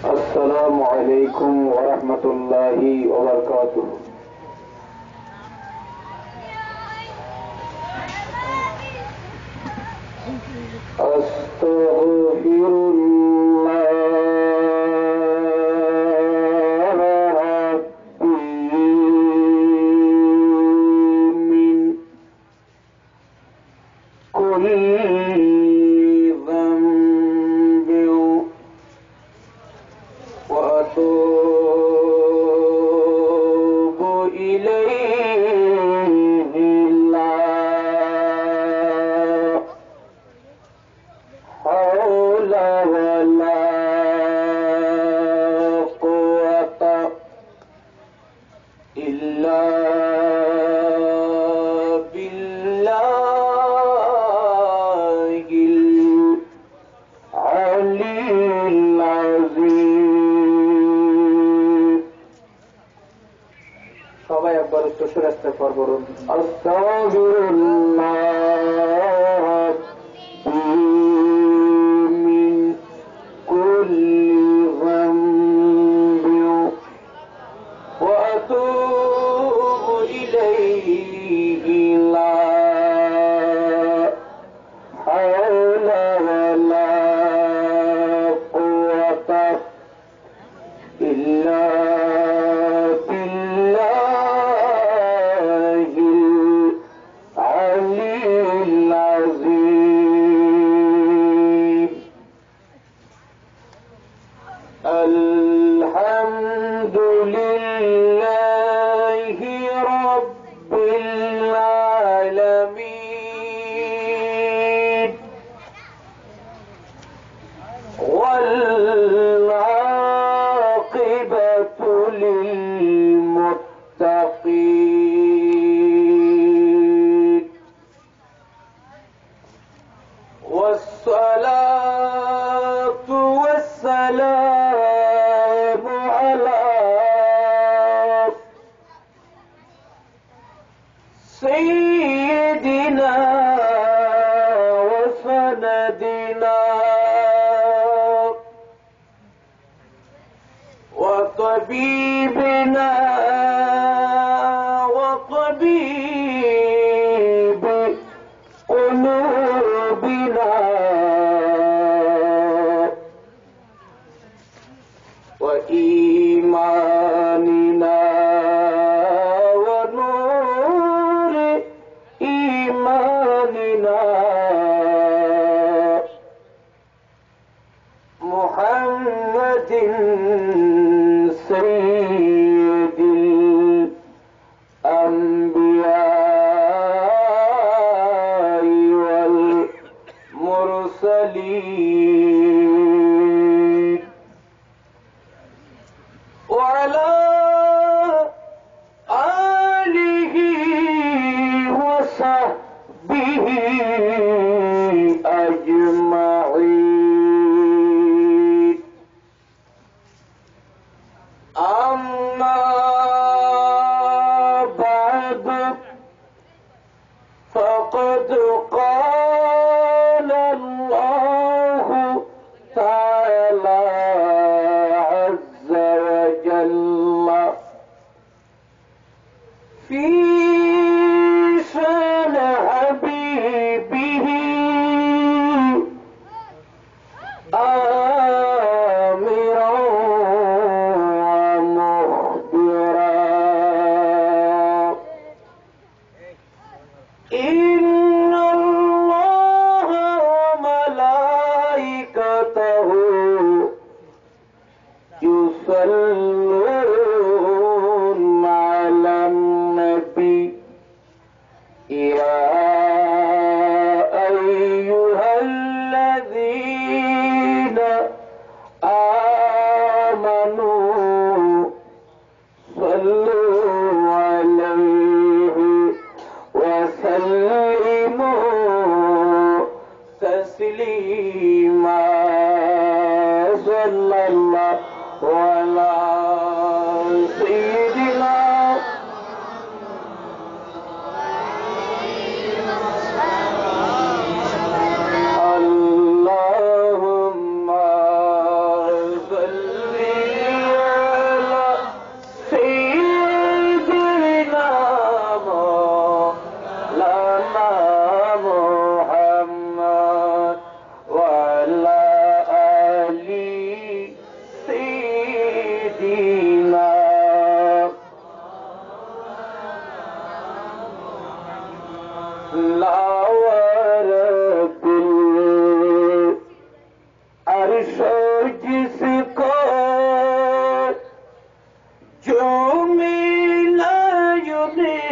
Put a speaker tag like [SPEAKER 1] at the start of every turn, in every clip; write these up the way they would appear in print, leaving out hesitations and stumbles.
[SPEAKER 1] Assalamualaikum warahmatullahi wabarakatuh.
[SPEAKER 2] जो मिला युने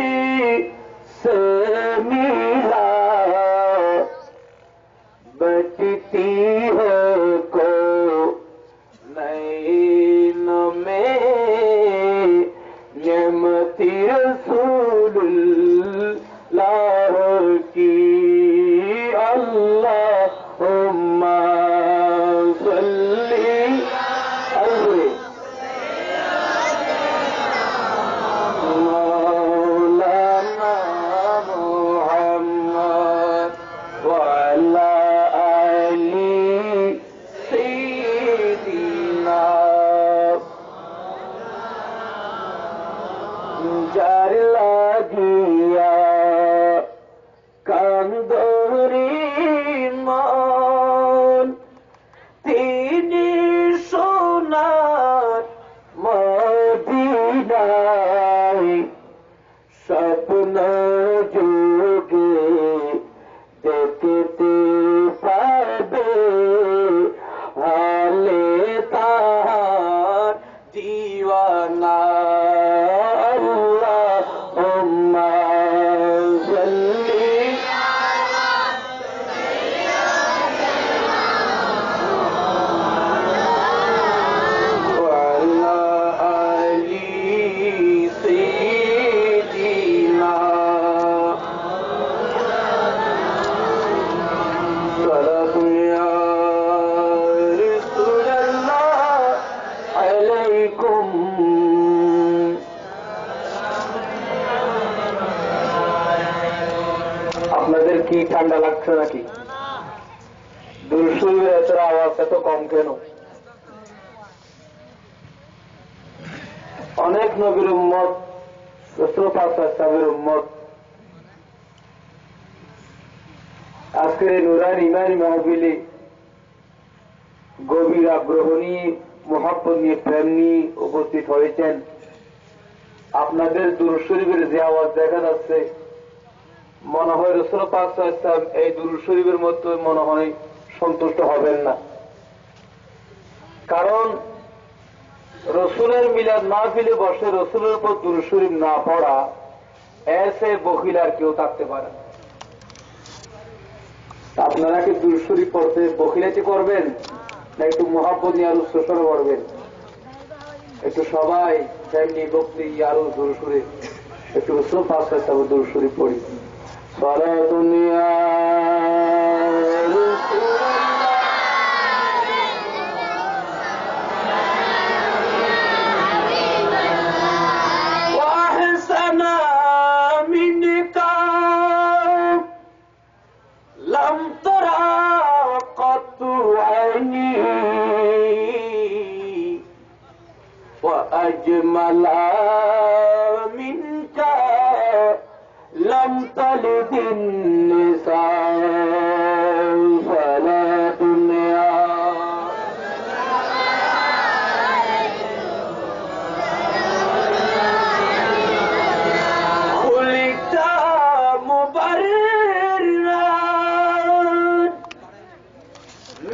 [SPEAKER 1] अपना जोगे देखते पाबे हाले तार दीवाना अल्लाहुम्मा सल्ली वअला आली सय्यिदिना सल्लल्लाहु या रसूलल्लाह अलैकुम। আপনাদের কি ঠান্ডা লাগছে নাকি? দুরূদ শরীফের এত আওয়াজ এত কম কেন? অনেক নবীর উম্মত, রাসূল পাক সাল্লাল্লাহু আলাইহি ওয়াসাল্লামের উম্মত আজকের এই নুরানি ইমানি মাহফিলে গভীর আগ্রহ নিয়ে, মুহাব্বত নিয়ে, প্রেম নিয়ে উপস্থিত হয়েছেন। আপনাদের দুরূদ শরীফের যে আওয়াজ দেখা যাচ্ছে, মনে হয় রাসূল পাক সাল্লাল্লাহু আলাইহি ওয়াসাল্লাম এই দুরূদ শরীফের মধ্যে মনে হয় সন্তুষ্ট হবেন না। কারণ রসুলের মিলাদ মাহফিলে বসে রসুলের উপর দুরূদ শরীফ না পড়া, এসে বখিল আর কেউ থাকতে পারে না। আপনারা কি দুরূদ শরীফ পড়তে বখিলাতি করবেন, না একটু মুহাব্বত নিয়ে আরো উচ্চস্বরে পড়বেন? একটু সবাই তেমনি ভক্তি আরো দুরূদ শরীফ, একটু রাসূল পাক সাল্লাল্লাহু আলাইহি ওয়াসাল্লাম দুরূদ শরীফ পড়ি। সালাতুন ইয়া وأجمل منك لم تلد النساء فلا دنيا خلقت مبررا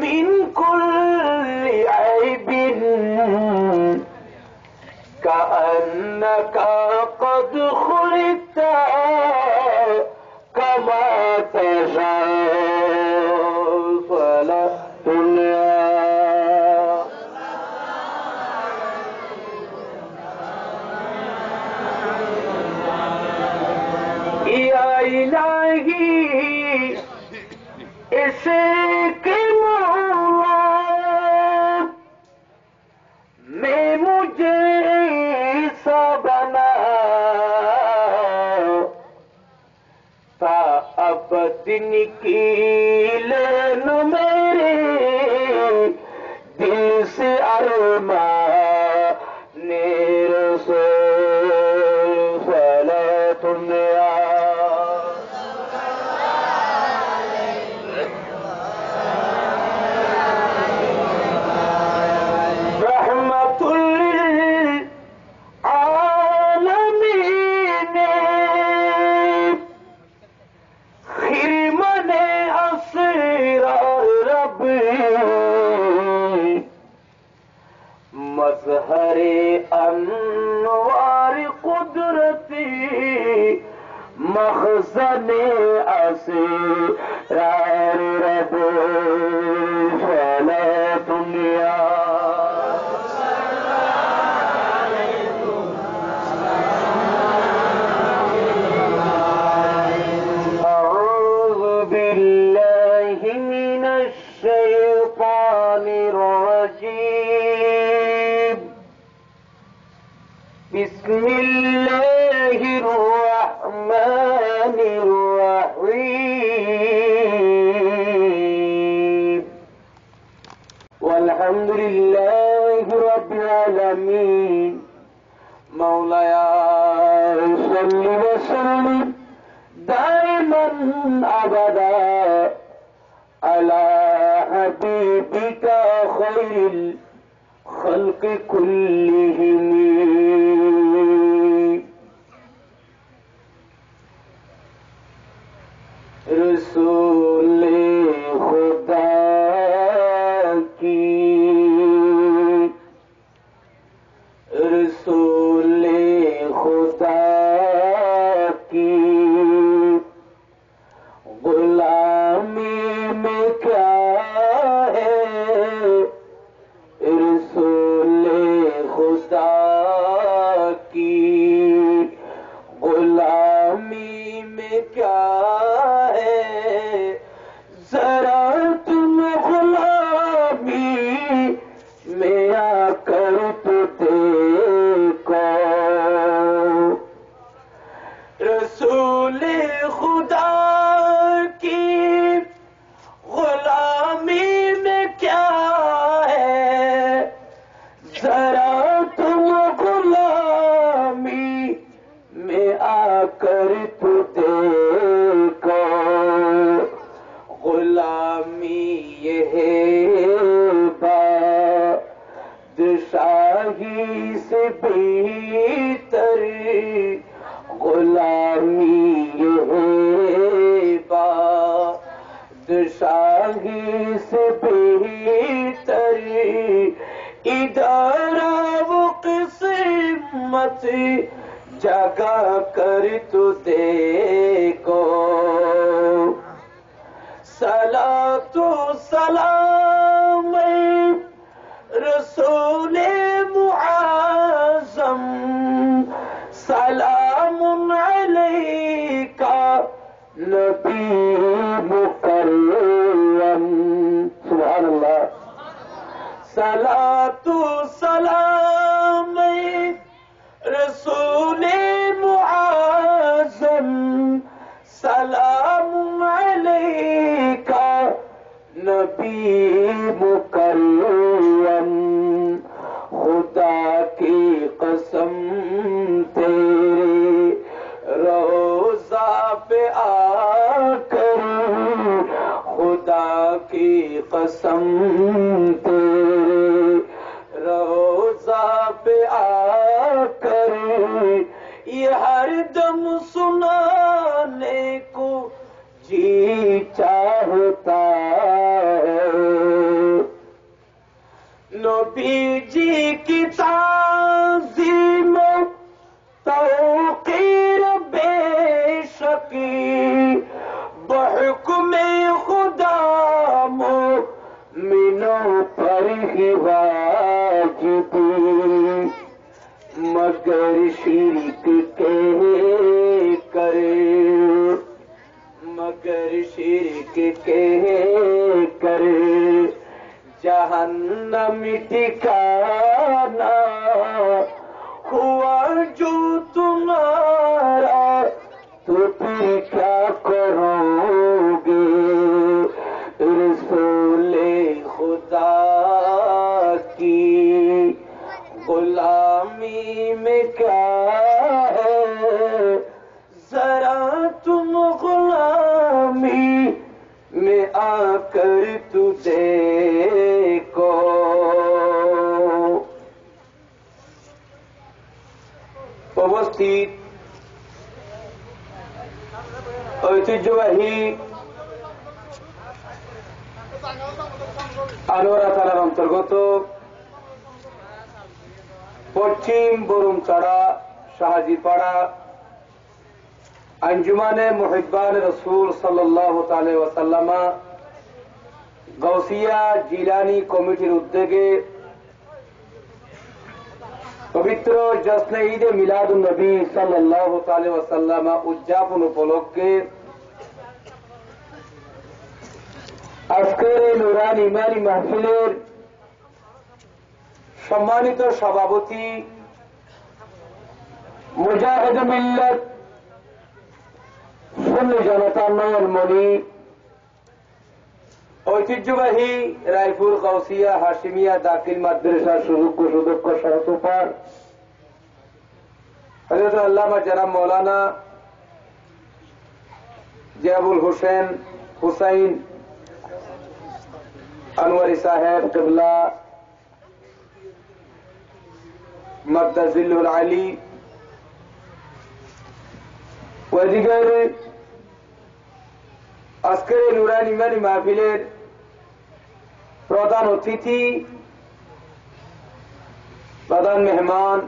[SPEAKER 1] من كل عيب كأنك قد خلقت كما تشاء فلا دنيا يا إلهي عشق مولا میں مجھے بنا تا ابد نکیلن میرے دل سے ارمان رسول فلا دنیا مظہر انوار قدرتی مخزن اسرار رب فلا دنیا اعوذ باللہ من الشیطان الرجیم بسم اللہ الرحمن الرحیم والحمد للہ رب العالمین مولایا صلی وسلم دائما ابدا علی حبیبک خیر الخلق کلہم رسول خدا کی، رسول خدا کی غلامی میں کیا ہے، رسول خدا کی غلامی میں کیا ہے، ذرا تم غلامی میں آ کر تو دیکھو، رسول خدا کی غلامی میں کیا ہے، ذرا تم غلامی میں آ کر تو دیکھو، غلامی یہ ہے بادشاہی سے بہتر، غلامی یہ ہے بادشاہی سے بہتر، ادارہ و قسمت جگا کر تو دیکھو، صلاۃ و سلام رسول معظم، سلام علیکہ نبی مکرم، سبحان اللہ، صلاۃ و سلام رسول معظم، سلام علیکہ نبی مکرم، خدا کی قسم تیرے روضہ پہ آ کر، خدا کی قسم تیرے روضہ پہ آ کر، یہ ہر دم سنانے کو جی چاہتا ہے، نبی جی کی تعظیم توقیر بے شکی، بحکم خدا مومنوں پر ہی واجبی، مگر شرک کے کرے، مگر شرک کے کرے جہنم ٹھکانا ہوا جو تمہارا، تو پھر کیا کرو گے، رسول خدا کی غلامی میں کیا ہے، ذرا تم غلامی میں آ کر تو دیکھو، উপস্থিত ঐতিহ্যবাহী আনোয়ারা থানার অন্তর্গত পশ্চিম বরুমচাড়া শাহাজিপাড়া আঞ্জুমানে মুহিব্বান রসুল সাল্লাল্লাহু তাআলা ওয়াসাল্লামা গাউসিয়া জিলানি কমিটির উদ্যোগে পবিত্র জশ্নে ঈদে মিলাদুন নবী সাল্লাল্লাহু তাআলা ওয়াসাল্লামা উদযাপন উপলক্ষে আজকের এই নুরানি ইমানি মাহফিলের সম্মানিত সভাপতি মুজাহিদ মিল্লাত সুন্নি জনতা নয়নমণি ঐতিহ্যবাহী রায়পুর গাউসিয়া হাশিমিয়া দাখিল মাদ্রাসার সুযোগ্য সুদক্ষ সহসুপার হযরত আল্লামা জনাব মৌলানা জিয়াবুল হোসেন হুসাইন আনোয়ারি সাহেব কিবলা মদ্দাজিলুল আলী ودیگر আজকের এই নুরানি ইমানি মাহফিলের প্রধান অতিথি, প্রধান মেহমান,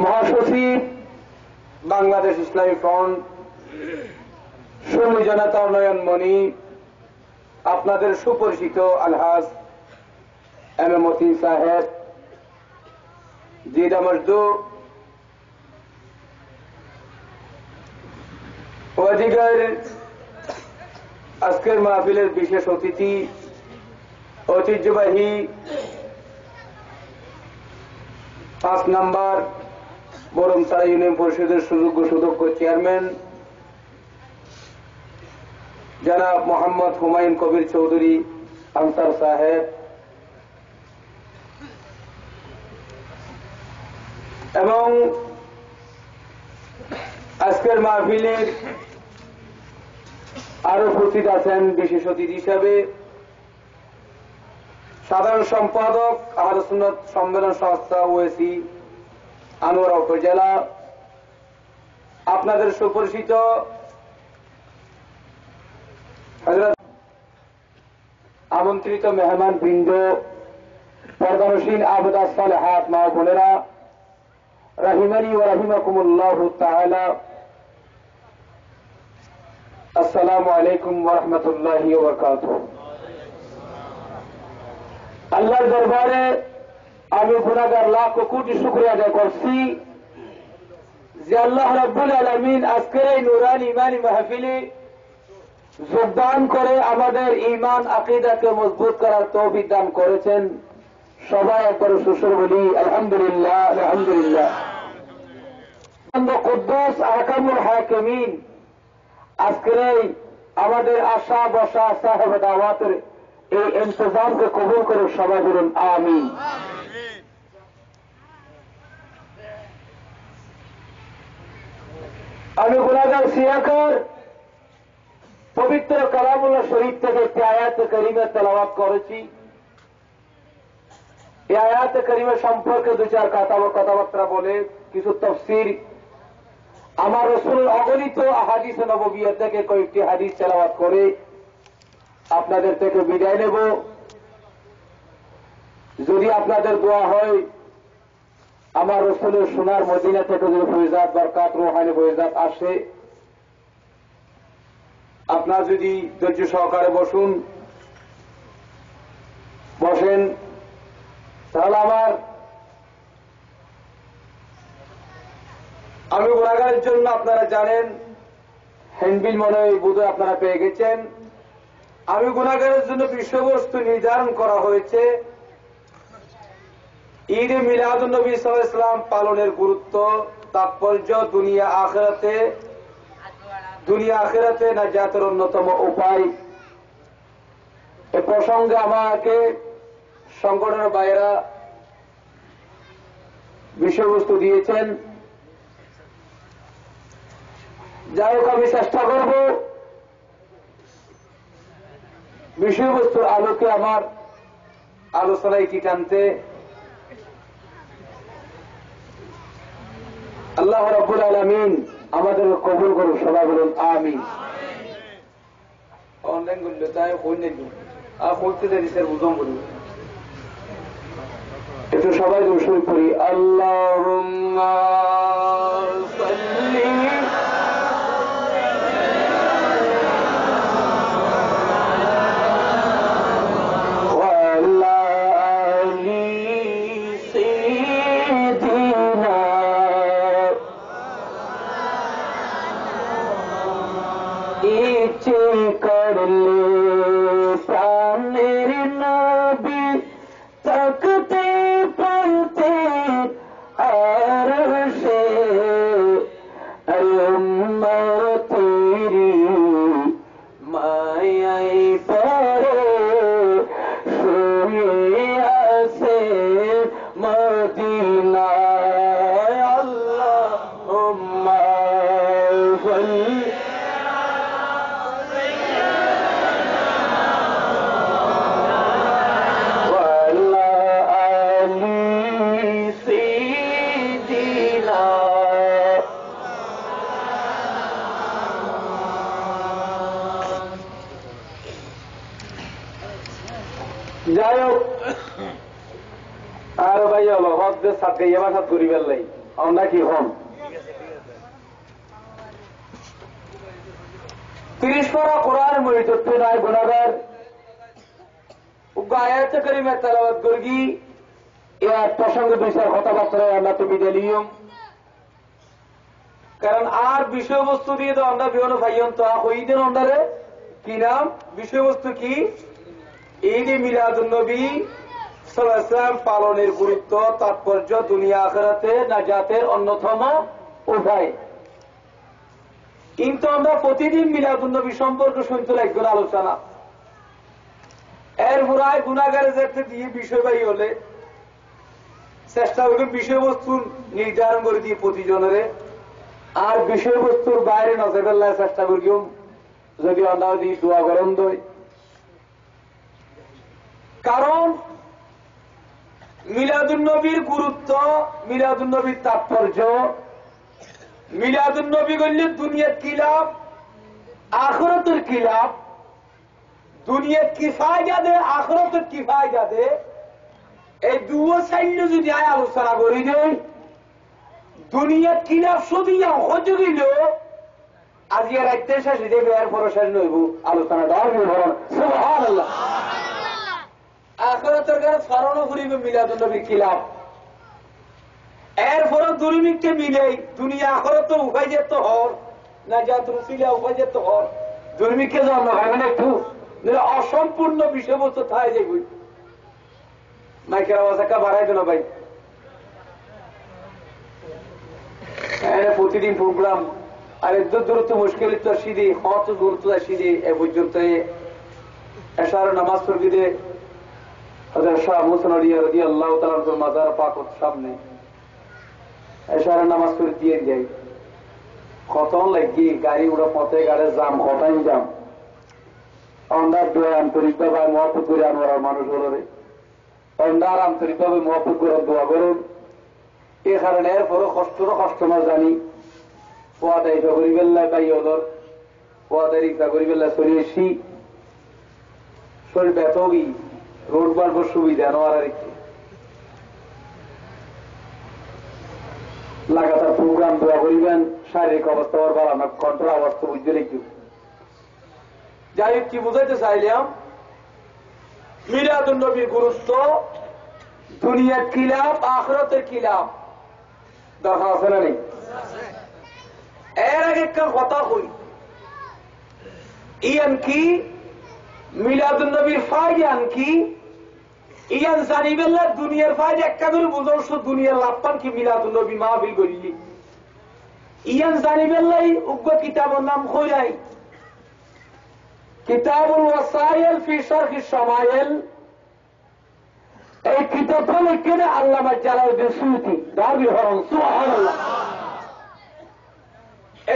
[SPEAKER 1] মহাসচিব বাংলাদেশ ইসলামী ফ্রন্ট সুন্নি জনতা উন্নয়ন মনি, আপনাদের সুপরিচিত আলহাজ এম এ মতিন সাহেব, জিদা মজদু, ওয়াজিগার আজকের মাহফিলের বিশেষ অতিথি, ঐতিহ্যবাহী 5 নম্বর বরমসারা ইউনিয়ন পরিষদের সুযোগ্য চেয়ারম্যান জনাব মোহাম্মদ হুমায়ুন কবির চৌধুরী আনসার সাহেব, এবং আজকের মাহফিলের আরো উপস্থিত আছেন বিশেষ অতিথি হিসাবে সাধারণ সম্পাদক আহলে সুন্নাত সম্মেলন সংস্থা ওএসি আনোয়ারা উপজেলা, আপনাদের সুপরিচিত হযরত আমন্ত্রিত মেহমান বৃন্দ, পর্দানশীল আবেদা সালেহাত মা বোনেরা, রাহিমানি ওয়া রাহিমাকুমুল্লাহু তাআলা, আসসালামু আলাইকুম ওয়া রাহমাতুল্লাহি ওয়া বারাকাতুহু। আল্লাহর দরবারে আমি গুনাহগার লাখ কোটি শুকরিয়া আদায় করছি যে আল্লাহ রাব্বুল আলামিন আজকের এই নুরানি ইমানি মাহফিলে যোগদান করে আমাদের ঈমান আকীদাকে মজবুত করার তৌফিক দান করেছেন। সবাই একবার সুসর বলি আলহামদুলিল্লাহ, আলহামদুলিল্লাহ। কুদ্দুস আহকামুল হাকিমিন আজকের এই আমাদের আশা বসা সাহেব দাওয়াতের এই ইন্তজামকে কবুল করে সবাই বলুন আমিন। আমি গুনাহগার সিয়াকার পবিত্র কালামুল্লাহ শরীফ থেকে একটি আয়াত কারিমা তেলাওয়াত করেছি। এই আয়াত কারিমা সম্পর্কে 2-4 কথাবার্তা বলে কিছু তাফসীর, আমার রাসূলের অগণিত আহাদিস নববিয়্যা থেকে কয়েকটি হাদিস তেলাওয়াত করে আপনাদের থেকে বিদায় নেব। যদি আপনাদের দোয়া হয় আমার রাসূলের সোনার মদিনা থেকে যদি ফয়জাত বরকত রূহানি ফয়জাত আসে, আপনারা যদি ধৈর্য সহকারে বসেন তাহলে আমি গুনাহগারের জন্য আপনারা জানেন হ্যান্ডবিল মনে হয় বোধহয় আপনারা পেয়ে গেছেন। আমি গুনাহগারের জন্য বিষয়বস্তু নির্ধারণ করা হয়েছে ঈদে মিলাদুন নবী সাল্লাল্লাহু আলাইহি ওয়াসাল্লাম পালনের গুরুত্ব, তাৎপর্য, দুনিয়া আখিরাতে নাজাতের অন্যতম উপায়। এ প্রসঙ্গে আমাকে সংগঠনের বাইরা বিষয়বস্তু দিয়েছেন। যাই হোক, আমি চেষ্টা করব বিষয়বস্তুর আলোকে আমার আলোচনায় কি টানতে। আল্লাহ রাব্বুল আলামিন আমাদের কবুল করুন, সবাই বলুন আমিন। অনলাইন করলে তাই করতে স্যার বুঝম বলুন, একটু সবাই শুরু করি। আল্লাহুম্মা সাল্লি
[SPEAKER 2] तकते पलते
[SPEAKER 1] যাই হোক, আর ভাই হলো হজদের সাথে এবার সাথ করিবার লাই আমরা কি হন 30 পারা কোরআন মরিত নাই গুণাগার আয়াত কারিমা তেলাওয়াত করি এর প্রসঙ্গে 2-4 কথাবার্তা আমরা তো বিদায় নিয়ম, কারণ আর বিষয়বস্তু দিয়ে তো আমরা বিভিন্ন ভাইয়ন তো ওই দিন অন্ধারে কি নাম বিষয়বস্তু কি ঈদ মিলাদুন নবী সাল্লাল্লাহু আলাইহি ওয়াসাল্লাম পালনের গুরুত্ব তাৎপর্য দুনিয়া আখিরাতে নাজাতের অন্যতম উপায়। কিন্তু আমরা প্রতিদিন মিলাদুন নবী সম্পর্কে শুনতে লাগবে আলোচনা, এর পুরায় গুণাগারে যেতে দিয়ে বিষয় বাই হলে চেষ্টা করবেন বিষয়বস্তু নির্ধারণ করে দিয়ে প্রতিজনের, আর বিষয়বস্তুর বাইরে নজর ফেলার চেষ্টা করি যদি আমরা যদি দোয়া গরম দই। কারণ মিলাদুন নবীর গুরুত্ব, মিলাদুন নবীর তাৎপর্য, মিলাদুন নবী করলে দুনিয়ার কি লাভ আখিরাতের কি লাভ, দুনিয়ার কি ফায়দা দে আখিরাতের কি ফায়দা দে, এই দুটো সাইড যদি আলোচনা করি দেই দুনিয়ার কি লাভ শুধু হতে গেল আজকে রাখতে শেষ হয়ে যাবে, এরপরও শেষ নইব আলোচনাটা সুবহানাল্লাহ। আখিরাতের কাছে স্মরণ করিবে মিলাদুন নবী কি লাভ, এরপরও দুর্মিককে মিলে দুনিয়া আখিরাত উপায় যেত হর না জাত রুসিলা উপায় যেত হর দুর্মিককে জন্ম হয় না একটু অসম্পূর্ণ বিষয়বস্তু থাকে যাইব। মাইকের আওয়াজ একটা বাড়াই দেন ভাই, প্রতিদিন প্রোগ্রাম আর দূরত্ব মুশকিল তো সিঁড়ি হত দূরত্ব সিঁড়ি এ পর্যন্ত এশার নামাজ পড়বি দে শাহ মুহসিন আলী রাদিয়াল্লাহু তাআলার মাজার পাক সামনে এশার নামাজ পড়ে দিয়ে যাই কত লাগি গাড়ি উড়া পথে গাড়ি জাম কটাই জাম অন্ধার দোয়া আন্তরিকভাবে মহব্বত করে আনোয়ার মানুষ হলো রে অন্ধার আন্তরিকভাবে মহব্বত করে দোয়া করুন। এ কারণে এরপরও কষ্ট না জানি পোয়াদা ইচ্ছা করি বেল্লায় পাই ওদের পোয়াদার ইচ্ছা করি বেল্লায় চলে এসি শরীর ব্যথি রোড বাড়ব সুবিধা নেওয়ার আর কি লাগাতার প্রোগ্রাম দোয়া করিবেন শারীরিক অবস্থা ওর বাড়ানো কন্ট্রোল অবস্থা বুঝতে রেখে। যাই হোক কি বুঝাইতে চাইলাম মিলাদুন নবীর গুরুত্ব দুনিয়ার কি লাভ আখিরাতের কি লাভ দরকার আছে না নেই। এর আগে একটা কথা কই ইয়ান কি মিলাদুন নবীর ফায়দান কি ইয়ান জানিবেল্লা দুনিয়ার ফায়দা একটা করে বুঝো দুনিয়ার লাভবান কি মিলাদুন নবী মাহফিল করিলি ইয়ান জানিবেল্লাই উগ্র কিতাবের নাম কইরাই কিতাবুল ওয়াসাইল ফি শারহি শামাইল। এই কিতাবটা লিখেন আল্লামা জালালউদ্দিন সুয়ুতী দাবি হরং সুবহানাল্লাহ।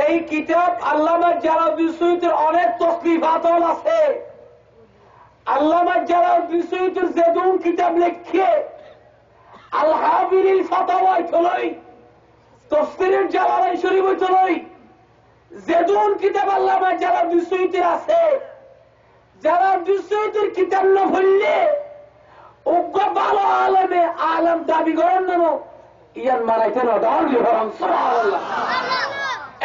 [SPEAKER 1] এই কিতাব আল্লামা জালালউদ্দিন সুয়ুতীর অনেক তসনিফাত আছে। আল্লামা জালালউদ্দিন সুয়ুতীর যেদুন কিতাব লিখে আল হাবিরিল ফাতাওয়া চলই তাফসীরের জালালাইন শরীফ চলই যেদুন কিতাব আল্লামা জালালউদ্দিন সুয়ুতীর আছে জালালউদ্দিন সুয়ুতীর কিতাব না পড়লে উগ্র ভালো আলেমে আলম দাবি করেন না ইয়ান মানাইতে না দাঁড়িয়ে হরং সুবহানাল্লাহ।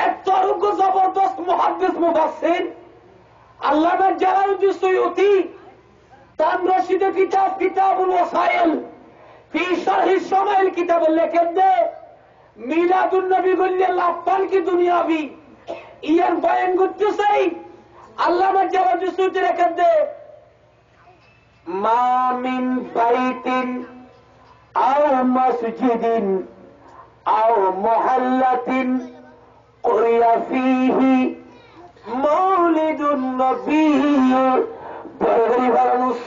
[SPEAKER 1] এত উগ্র জবরদস্ত মুহাদ্দিস মুফাসসির আল্লামা জালালউদ্দিন সুয়ুতী তার রশিদ কিতাব কিতাবুল ওয়াসাইল ফি শারহি শামাইল কিতাবে লেখেন দে মিলাদুন নবী বললে লাভবান কি দুনিয়াবি ইয়ান বয়ান করতে চাই আল্লামা জালালউদ্দিন সুয়ুতী লেখেন দে মা মিন বাইতিন আও মসজিদিন আও মুহাল্লাতিন কুরিয়া ফীহি মাউলিদুন নবী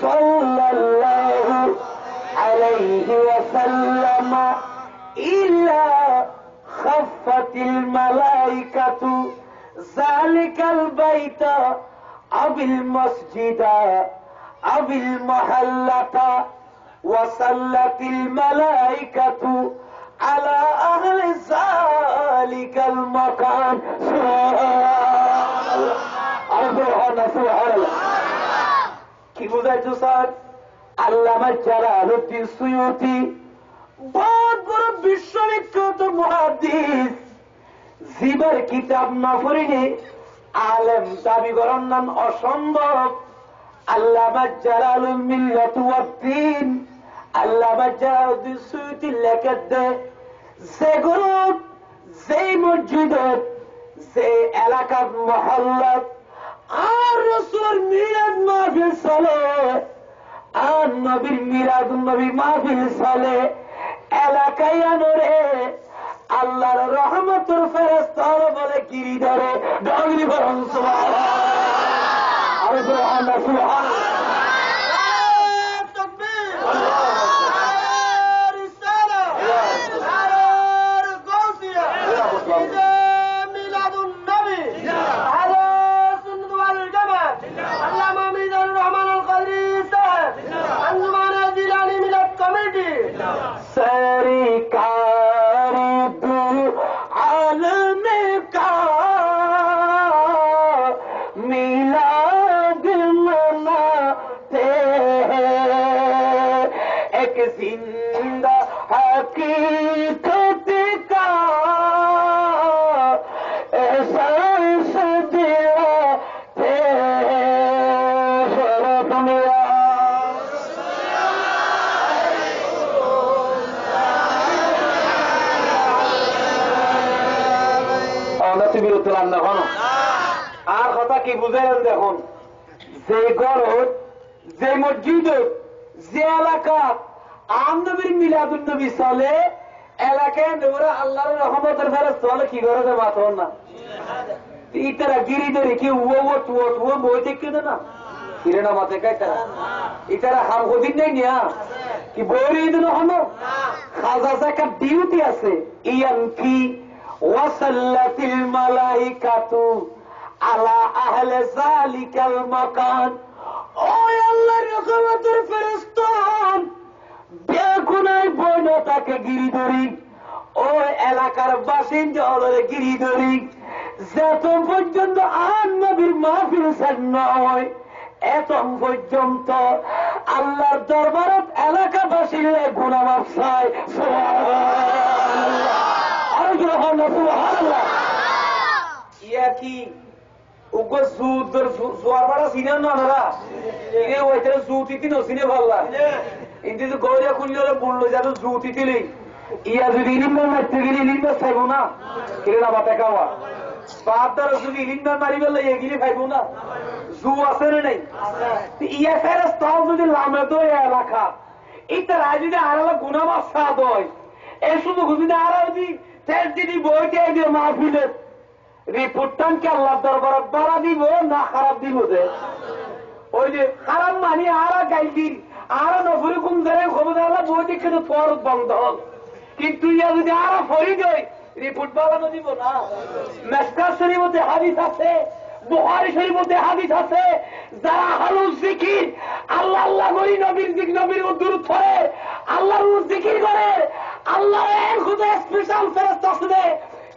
[SPEAKER 1] সাল্লাল্লাহু আলাইহি ওয়াসাল্লাম ইল্লা খাফফাতিল মালাইকাতু যালিকাল বাইতা আবিল মসজিদা আবিল মুহাল্লাতা ওয়াসাল্লাতিল মালাইকাতু আলা আহলি যালিকাল মাকান। সুবহানাল্লাহ। কি বুঝাইছো স্যার আল্লামা জালালউদ্দিন সুয়ুতি বহুত বড় বিশ্ববিখ্যাত মুহাদ্দিস, জীবের কিতাব না পড়িনি আলেম দাবি করার নাম অসম্ভব। আল্লামা জালালুল মিল্লাত ওয়াদ-দ্বীন আল্লামা জালালউদ্দিন সুয়ুতি লেখা দেয়, যে গ্রুপ, যে মসজিদত, যে এলাকার মহল্লাত আর রাসূলের মিলাদ মাহফিল চলে, আর নবীর মিলাদ নবী মাহফিল চলে, এলাকায় আনরে আল্লাহর রহমতের ফেরেশতা বলে গিরি ধরে ডাগরি বরং সুবহানাল্লাহ। আর সুবহানাল্লাহ সুবহানাল্লাহ। जिंदा हकीकत का एहसास दिलाते दुनिया। অনতিবিরুদ্ধলাম দেখুন আর কথা কি বুঝাইলেন দেখুন, যে গরজ, যে মসজিদ, যে এলাকা নবীর মিলাদুন নবী চলে, এলাকায় ওরা আল্লাহর রহমতের ফেরেশতা চলে, কি করে মাথা না ইতারা গিরি ধরে কি বই দেখে না কিরে না মাথে কাই তারা ইতারা হাম হদিন নেই নিয়া কি বই দিন হলো খাজা একটা ডিউটি আছে, ইয়ান কি ওয়াসাল্লাতিল মালাইকাতু আলা আহলে যালিকাল মাকান। ও আল্লাহর রহমতের ফেরেশতা বেগুনায় বৈনতাকে গিরি ধরি, ও এলাকার বাসিন্দা হলে গিরি ধরি, যত পর্যন্ত আর নবীর মাহফিল শেষ নয় এত পর্যন্ত আল্লাহর দরবারত এলাকাবাসীর গুনাহ মাফ চায়। সুবহানাল্লাহ আর সুবহানাল্লাহ। ইয়া কি উগো জুদর জোয়ার বাড়া সিনেন না না ইনে ওইটারে জুতিতি নসিনে ভাল্লা ইন্দি তো গৌরিয়া খুললে হলে বললো যাতে জুতিতি নেই ইয়া যদি ইলিম মারতে গেলে ইলিম চাইবো না কিরে না বাতা খাওয়া বাপ দ্বারা যদি ইলিম মারি বললে এগিয়ে খাইবো না, জু আছে না নেই ইয়া ফেরেশতাও যদি লামে তো এলাকা এটা রায় যদি আর গুনাহ মাফ সাদ হয় এ শুধু যদি আর যদি তেল যদি বইতে দিয়ে মাহফিলের রিপোর্টটাকে আল্লাহ দরবার বাড়া দিব না খারাপ দিব, যে ওই যে খারাপ মানি আর গাইদিন আর নফরি ঘুম ধরে খবর আল্লাহ বই দেখে তো ফরজ বন্ধ হল, কিন্তু ইয়া যদি আর ফরি দেয় রিপোর্ট বাড়ানো দিব না। মেসকাত শরীফে হাদিস আছে, বুখারী শরীফে হাদিস আছে, যারা আহলুল জিকির আল্লাহ আল্লাহ করি নবীর জিকির নবীর দুরূদ পড়ে আল্লাহর জিকির করে আল্লাহর খুদা স্পেশাল ফেরেশতা আছে,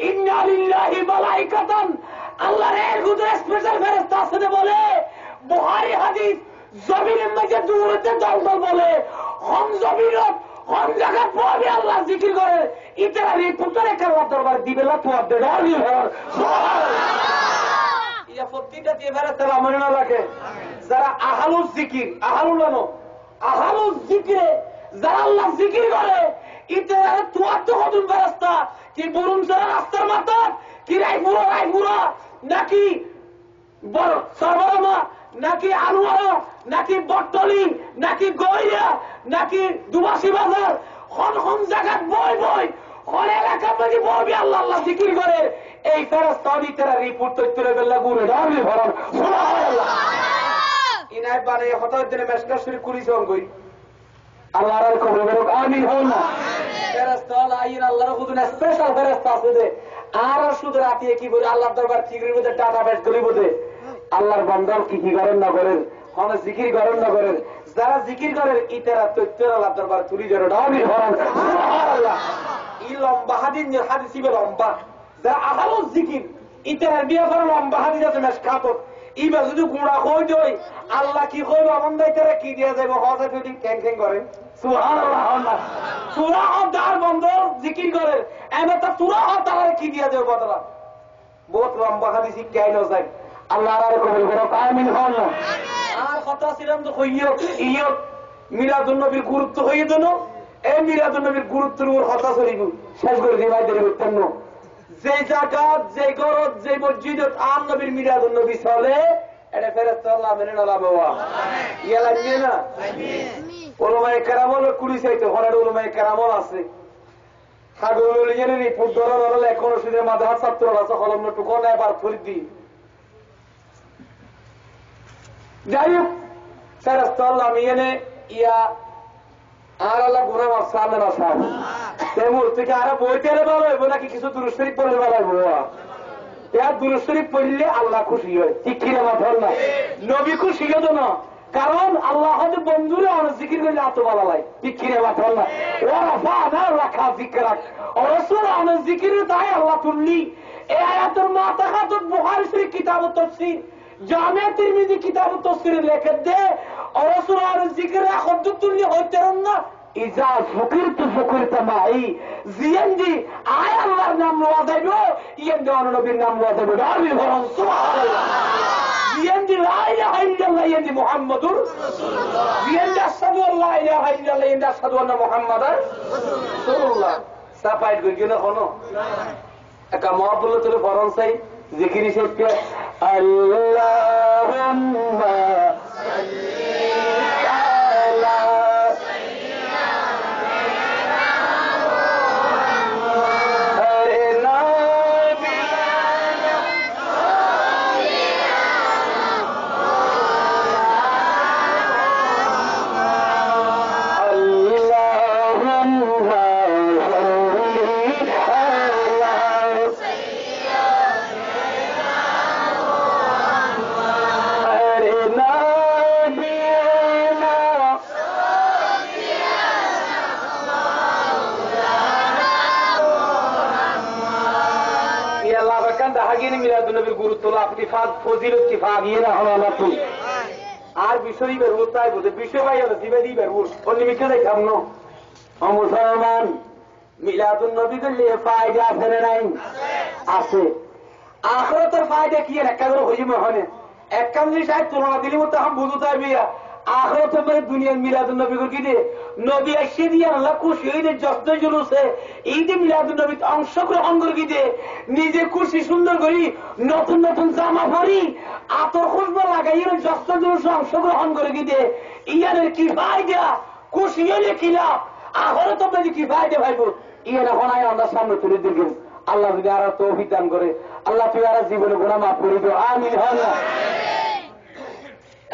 [SPEAKER 1] ইন্না লিল্লাহি মালাইকাতান আল্লাহর এর খুদা স্পেশাল ফেরেশতা আছে বলে বুখারী হাদিস। জমিনের মধ্যে দূরতে দলদল বলে হম জমিনত হম জায়গা পড়বে আল্লাহ জিকির করে ইতারা রিপোর্টার আল্লাহ দরবার দিবে না তো আপনি ডালি ইয়া প্রত্যেকটা দিয়ে ফেরেশতা মনে না লাগে। যারা আহলুল জিকির আহলুল আহলুল জিকিরে যারা আল্লাহ জিকির করে ইতারা তো কদম ফেরেশতা কি বরুণ যারা রাস্তার মাথা কি রাইপুরা নাকি বড় সরবরামা নাকি আনোয়ারা নাকি বটতলি নাকি গইয়া নাকি দুবাসী বাজার হন জায়গায় বই হন এলাকার মধ্যে বলবি আল্লাহ আল্লাহ জিকির করে এই ফেরেশতা তারা রিপোর্ট তৈরি করলে গুরে ডাবলি ভরান সুবহানাল্লাহ। ইনাই বারে হঠাৎ দিনে মেসকাত শরীফ কুলিছে অঙ্গই আল্লাহর কবর বেরক আমিন হল না। ফেরেশতা আইন আল্লাহর হুজুর স্পেশাল ফেরেশতা আছে দে আর শুধু রাতে কি বলে আল্লাহর দরবার ঠিকরির মধ্যে ডাটাবেস করি বলে আল্লাহর বান্দার কি কি করেন না করেন হন জিকির করেন না করেন, যারা জিকির করেন ইতারা তথ্য আল্লাহর দরবার তুলি ধরে ডাবলি ভরান সুবহানাল্লাহ। ই লম্বা হাদিস হাদিস লম্বা যারা আহলুল জিকির ইতারা বিয়া করে লম্বা হাদিস আছে মেসকাত ইবা যদি গুঁড়া হয়ে যায় আল্লাহ কি করবে এমন দায়িত্বে কি দিয়ে যাবো হজে যদি ক্যাং ক্যাং করে সুরা হতার বন্ধ জিকির করে এমন তা সুরা হতার কি দিয়ে যাবো বদলা বহুত লম্বা খাদি শিক্ষাই ন যায় আল্লাহ আর কবুল করো আমিন হন আর কথা ছিলাম তো কইও ইয়ো মিলাদুন্নবীর গুরুত্ব হয়ে দেন এই মিলাদুন্নবীর গুরুত্বের উপর কথা চলিব শেষ করে দিবাই দেরি করতেন না যে জায়গাত যে গরজ যে মসজিদত আম নবীর মিলাদুন্নবী চলে এটা ফেরেশতা আল্লাহ মেনে নালাম বাবা ইয়া লাগবে না ওলামায়ে কেরামল কুড়ি চাইতে হরের ওলামায়ে কেরামল আছে সাগরুল জেনে নি ফুটবল হলে এখন সুদের মাঝহাব ছাত্র আছে কলম টুকো না এবার ফরিদ দি যাই হোক ফেরেশতা আল্লাহ মেনে ইয়া আর আল্লাহ গুনাহ মাফ সামনে না সাহেব তেমন থেকে আর বইতে ভালো হইব নাকি কিছু দুরূদ শরীফ পড়লে ভালো হইব এর দুরূদ শরীফ পড়লে আল্লাহ খুশি হয় ঠিক কিনা মাথার না নবী খুশি হতো না কারণ আল্লাহ হয়তো বন্ধুরা অনেক জিকির করলে এত ভালো লাগে ঠিক কিনা মাথার না ওরা ফানা রাখা জিকির রাখ অরসুল অনেক জিকির তাই আল্লাহ তুললি এই আয়াতের মাথা খাতুন বুখারী শরীফ কিতাব তাফসীর জামিয়া তিরমিজি কিতাব তাফসীর লেখে দে অরসুল অনেক জিকির রাখ তুললি হইতে না ইজা ফকিরতু ফকিরতা মাই জিয়ান্দি আয় আল্লাহর নাম লওয়া যাইবো ইয়ান্দি নবীর নাম লওয়া যাইবো আমিন বলুন সুবহানাল্লাহ জিয়ান্দি লা ইলাহা ইল্লাল্লাহ ইয়ান্দি মুহাম্মাদুর রাসূলুল্লাহ জিয়ান্দি আশহাদু আল্লা ইলাহা ইল্লাল্লাহ ইয়ান্দি আশহাদু আন্না মুহাম্মাদার রাসূলুল্লাহ সাফাইট কই না কোন একা মহব্বতের ফরন চাই জিকির শেষে আল্লাহুম্মা সাল্লি আলা আর বিষয় বেরবুর তাই বলতে বিষয় ভাই জিবে দিয়ে বেরবুর অন্য বিষয় দেখাম না মুসলমান মিলাদুন নবী করলে ফায়দা আছে না নাই আছে আখিরাতের ফায়দা কি একটা করে হইবে হনে এক কাম জিনিস আই তুলনা দিলি মত हम বুঝু তাই বিয়া আখিরাতের মানে দুনিয়ার মিলাদুন নবী কর কি দে নবী এসে দিয়ে আল্লাহ খুশি হইলে যত জুলুসে এই যে মিলাদুন নবী অংশগ্রহণ করে কি দে নিজে খুশি সুন্দর করি নতুন নতুন জামা পরি আতর খুশবু লাগাই যত জুলুসে অংশগ্রহণ করে কি দে ইয়ারের কি ফায়দা খুশি হইলে কি লাভ আখিরাতের মানে কি ফায়দা ভাইবো ইয়ারা হনায় আমরা সামনে তুলে দিবেন আল্লাহ যদি আর তৌফিক দান করে আল্লাহ তুই আর জীবনে গুনাহ মাফ করে দিও আমিন আল্লাহ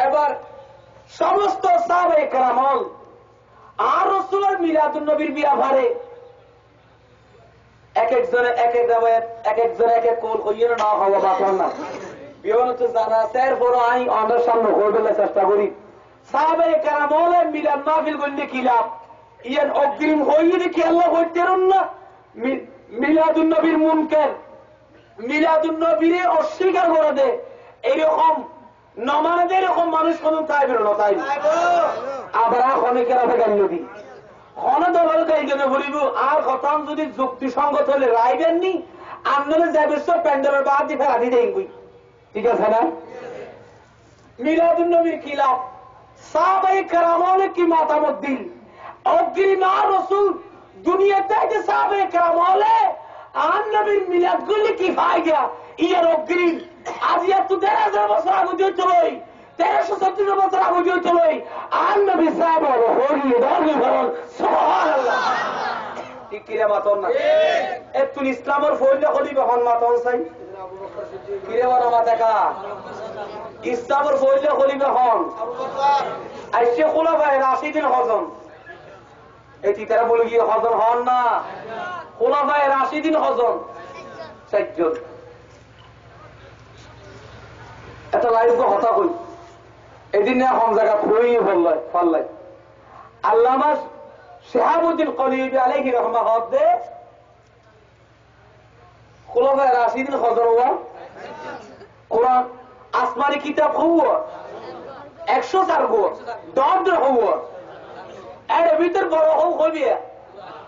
[SPEAKER 1] এবার সমস্ত সাহাবায়ে কেরামল আর রাসূলের মিলাদুন নবীর বিয়াভারে এক একজনে এক এক রাওয়ায়াত এক একজনে এক এক কোল কইয়েন না হওয়া বাতন না বিয়ন তো জানা তার বড় আই আমাদের সামনে করবে চেষ্টা করি সাহাবায়ে কেরামলের মিলাদ মাহফিল করলে কি লাভ ইয়ান অগ্রিম হইয়ে দেখি আল্লাহ হইতেরন না মিলাদুন নবীর মুনকার মিলাদুন নবীরে অস্বীকার করে দে এইরকম নমানাদের এরকম মানুষ কোন তাই বেরো না তাই আবার অনেকের আবার গান নদী হনে দলের গাই জন্য বলিব আর কথাম যদি যুক্তিসঙ্গত হলে রায় দেননি আপনারা যাবে সব প্যান্ডেলের বাদ দিয়ে ফেরা দিয়ে দেই ঠিক আছে না মিলাদুন নবীর কি লাভ সাহাবায়ে কেরামলে কি মতামত দিল অগ্রিম আর রাসূল দুনিয়াতে যে সাহাবায়ে কেরামলে আর নবীর মিলাদ গুলি কি ফায়দা ইয়ার অগ্রিম আজ এত 1000 বছর আগে চলই 1370 বছর আগে চলই আর নবী সাহাবা হরি দাঁড়িয়ে বল সুবহানাল্লাহ ঠিক কি রে মাতন না এত ইসলামের ফয়দা হলি বহন মাতন চাই কি রে বড় মাতা কা ইসলামের ফয়দা হলি বহন আইছে খোলাফায়ে রাশিদিন হজন এটি তারা বলে গিয়ে হজন হন না খোলাফায়ে রাশিদিন হজন চারজন এটা লাইভ হতা হই এদিন এখন জায়গা খুঁড়িয়ে ফেললাই আল্লামা শিহাবুদ্দিন কলিবি আলাইহি রাহমাতুল্লাহ দে খোলাফায়ে রাশিদিন হজন হওয়া কোরআন আসমানি কিতাব হব 104 গো দর্দ হব এর ভিতর বড় হইবে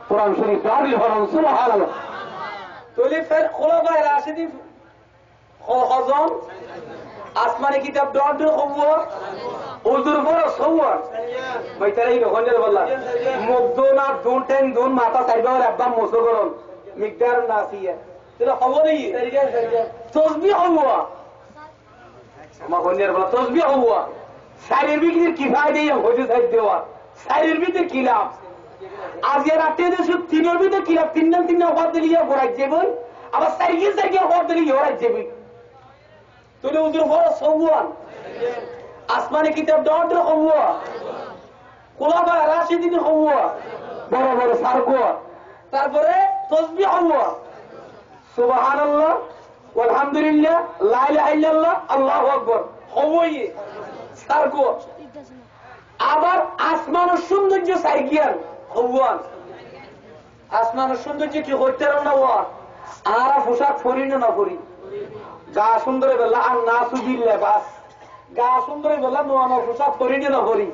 [SPEAKER 1] কোরআন শরীফ দাঁড়ি হরম সুবহানাল্লাহ তোলে ফের খোলাফায়ে রাশিদিন হজম আসমানি কিতাব দর্দ হব উজুর বড় সওয়ার বাইতারাই নহনের বল্লা মুগদোনা দুন টেন দুন মাথা সাইবার আব্বা মুসগরন মিকদার নাসিয়া তোরা খবরই তসবিহ হব আমার হনের বলা তসবিহ হব শারীর বিক্রির কি ফায়দা হজে সাইড দেওয়া শারীর ভিতরে কি লাভ আজকে রাতে দেশ তিনের ভিতরে কি লাভ তিন নাম হওয়ার দিলিয়া ঘোরাই যাবে আবার সাইকেল হওয়ার দিলিয়া ঘোরাই যাবে তোলে উজুর বড় সওয়ার আসমানি কিতাব দর্দ হব খোলাফায়ে রাশিদিন হব বড় বড় সারকো তারপরে তাসবিহ হব সুবহানাল্লাহ আলহামদুলিল্লাহ লা ইলাহা ইল্লাল্লাহ আল্লাহু আকবার হবই সারকো আবার আসমানের সৌন্দর্য সাইকিয়ান হওয়ান আসমানের সৌন্দর্য কি হইতে না হওয়া আর পোশাক পরি না পরি গা সুন্দর বেলা আর না সুবিল্লে বাস গা সুন্দর বেলা নোয়ানো পোশাক পরি না পরি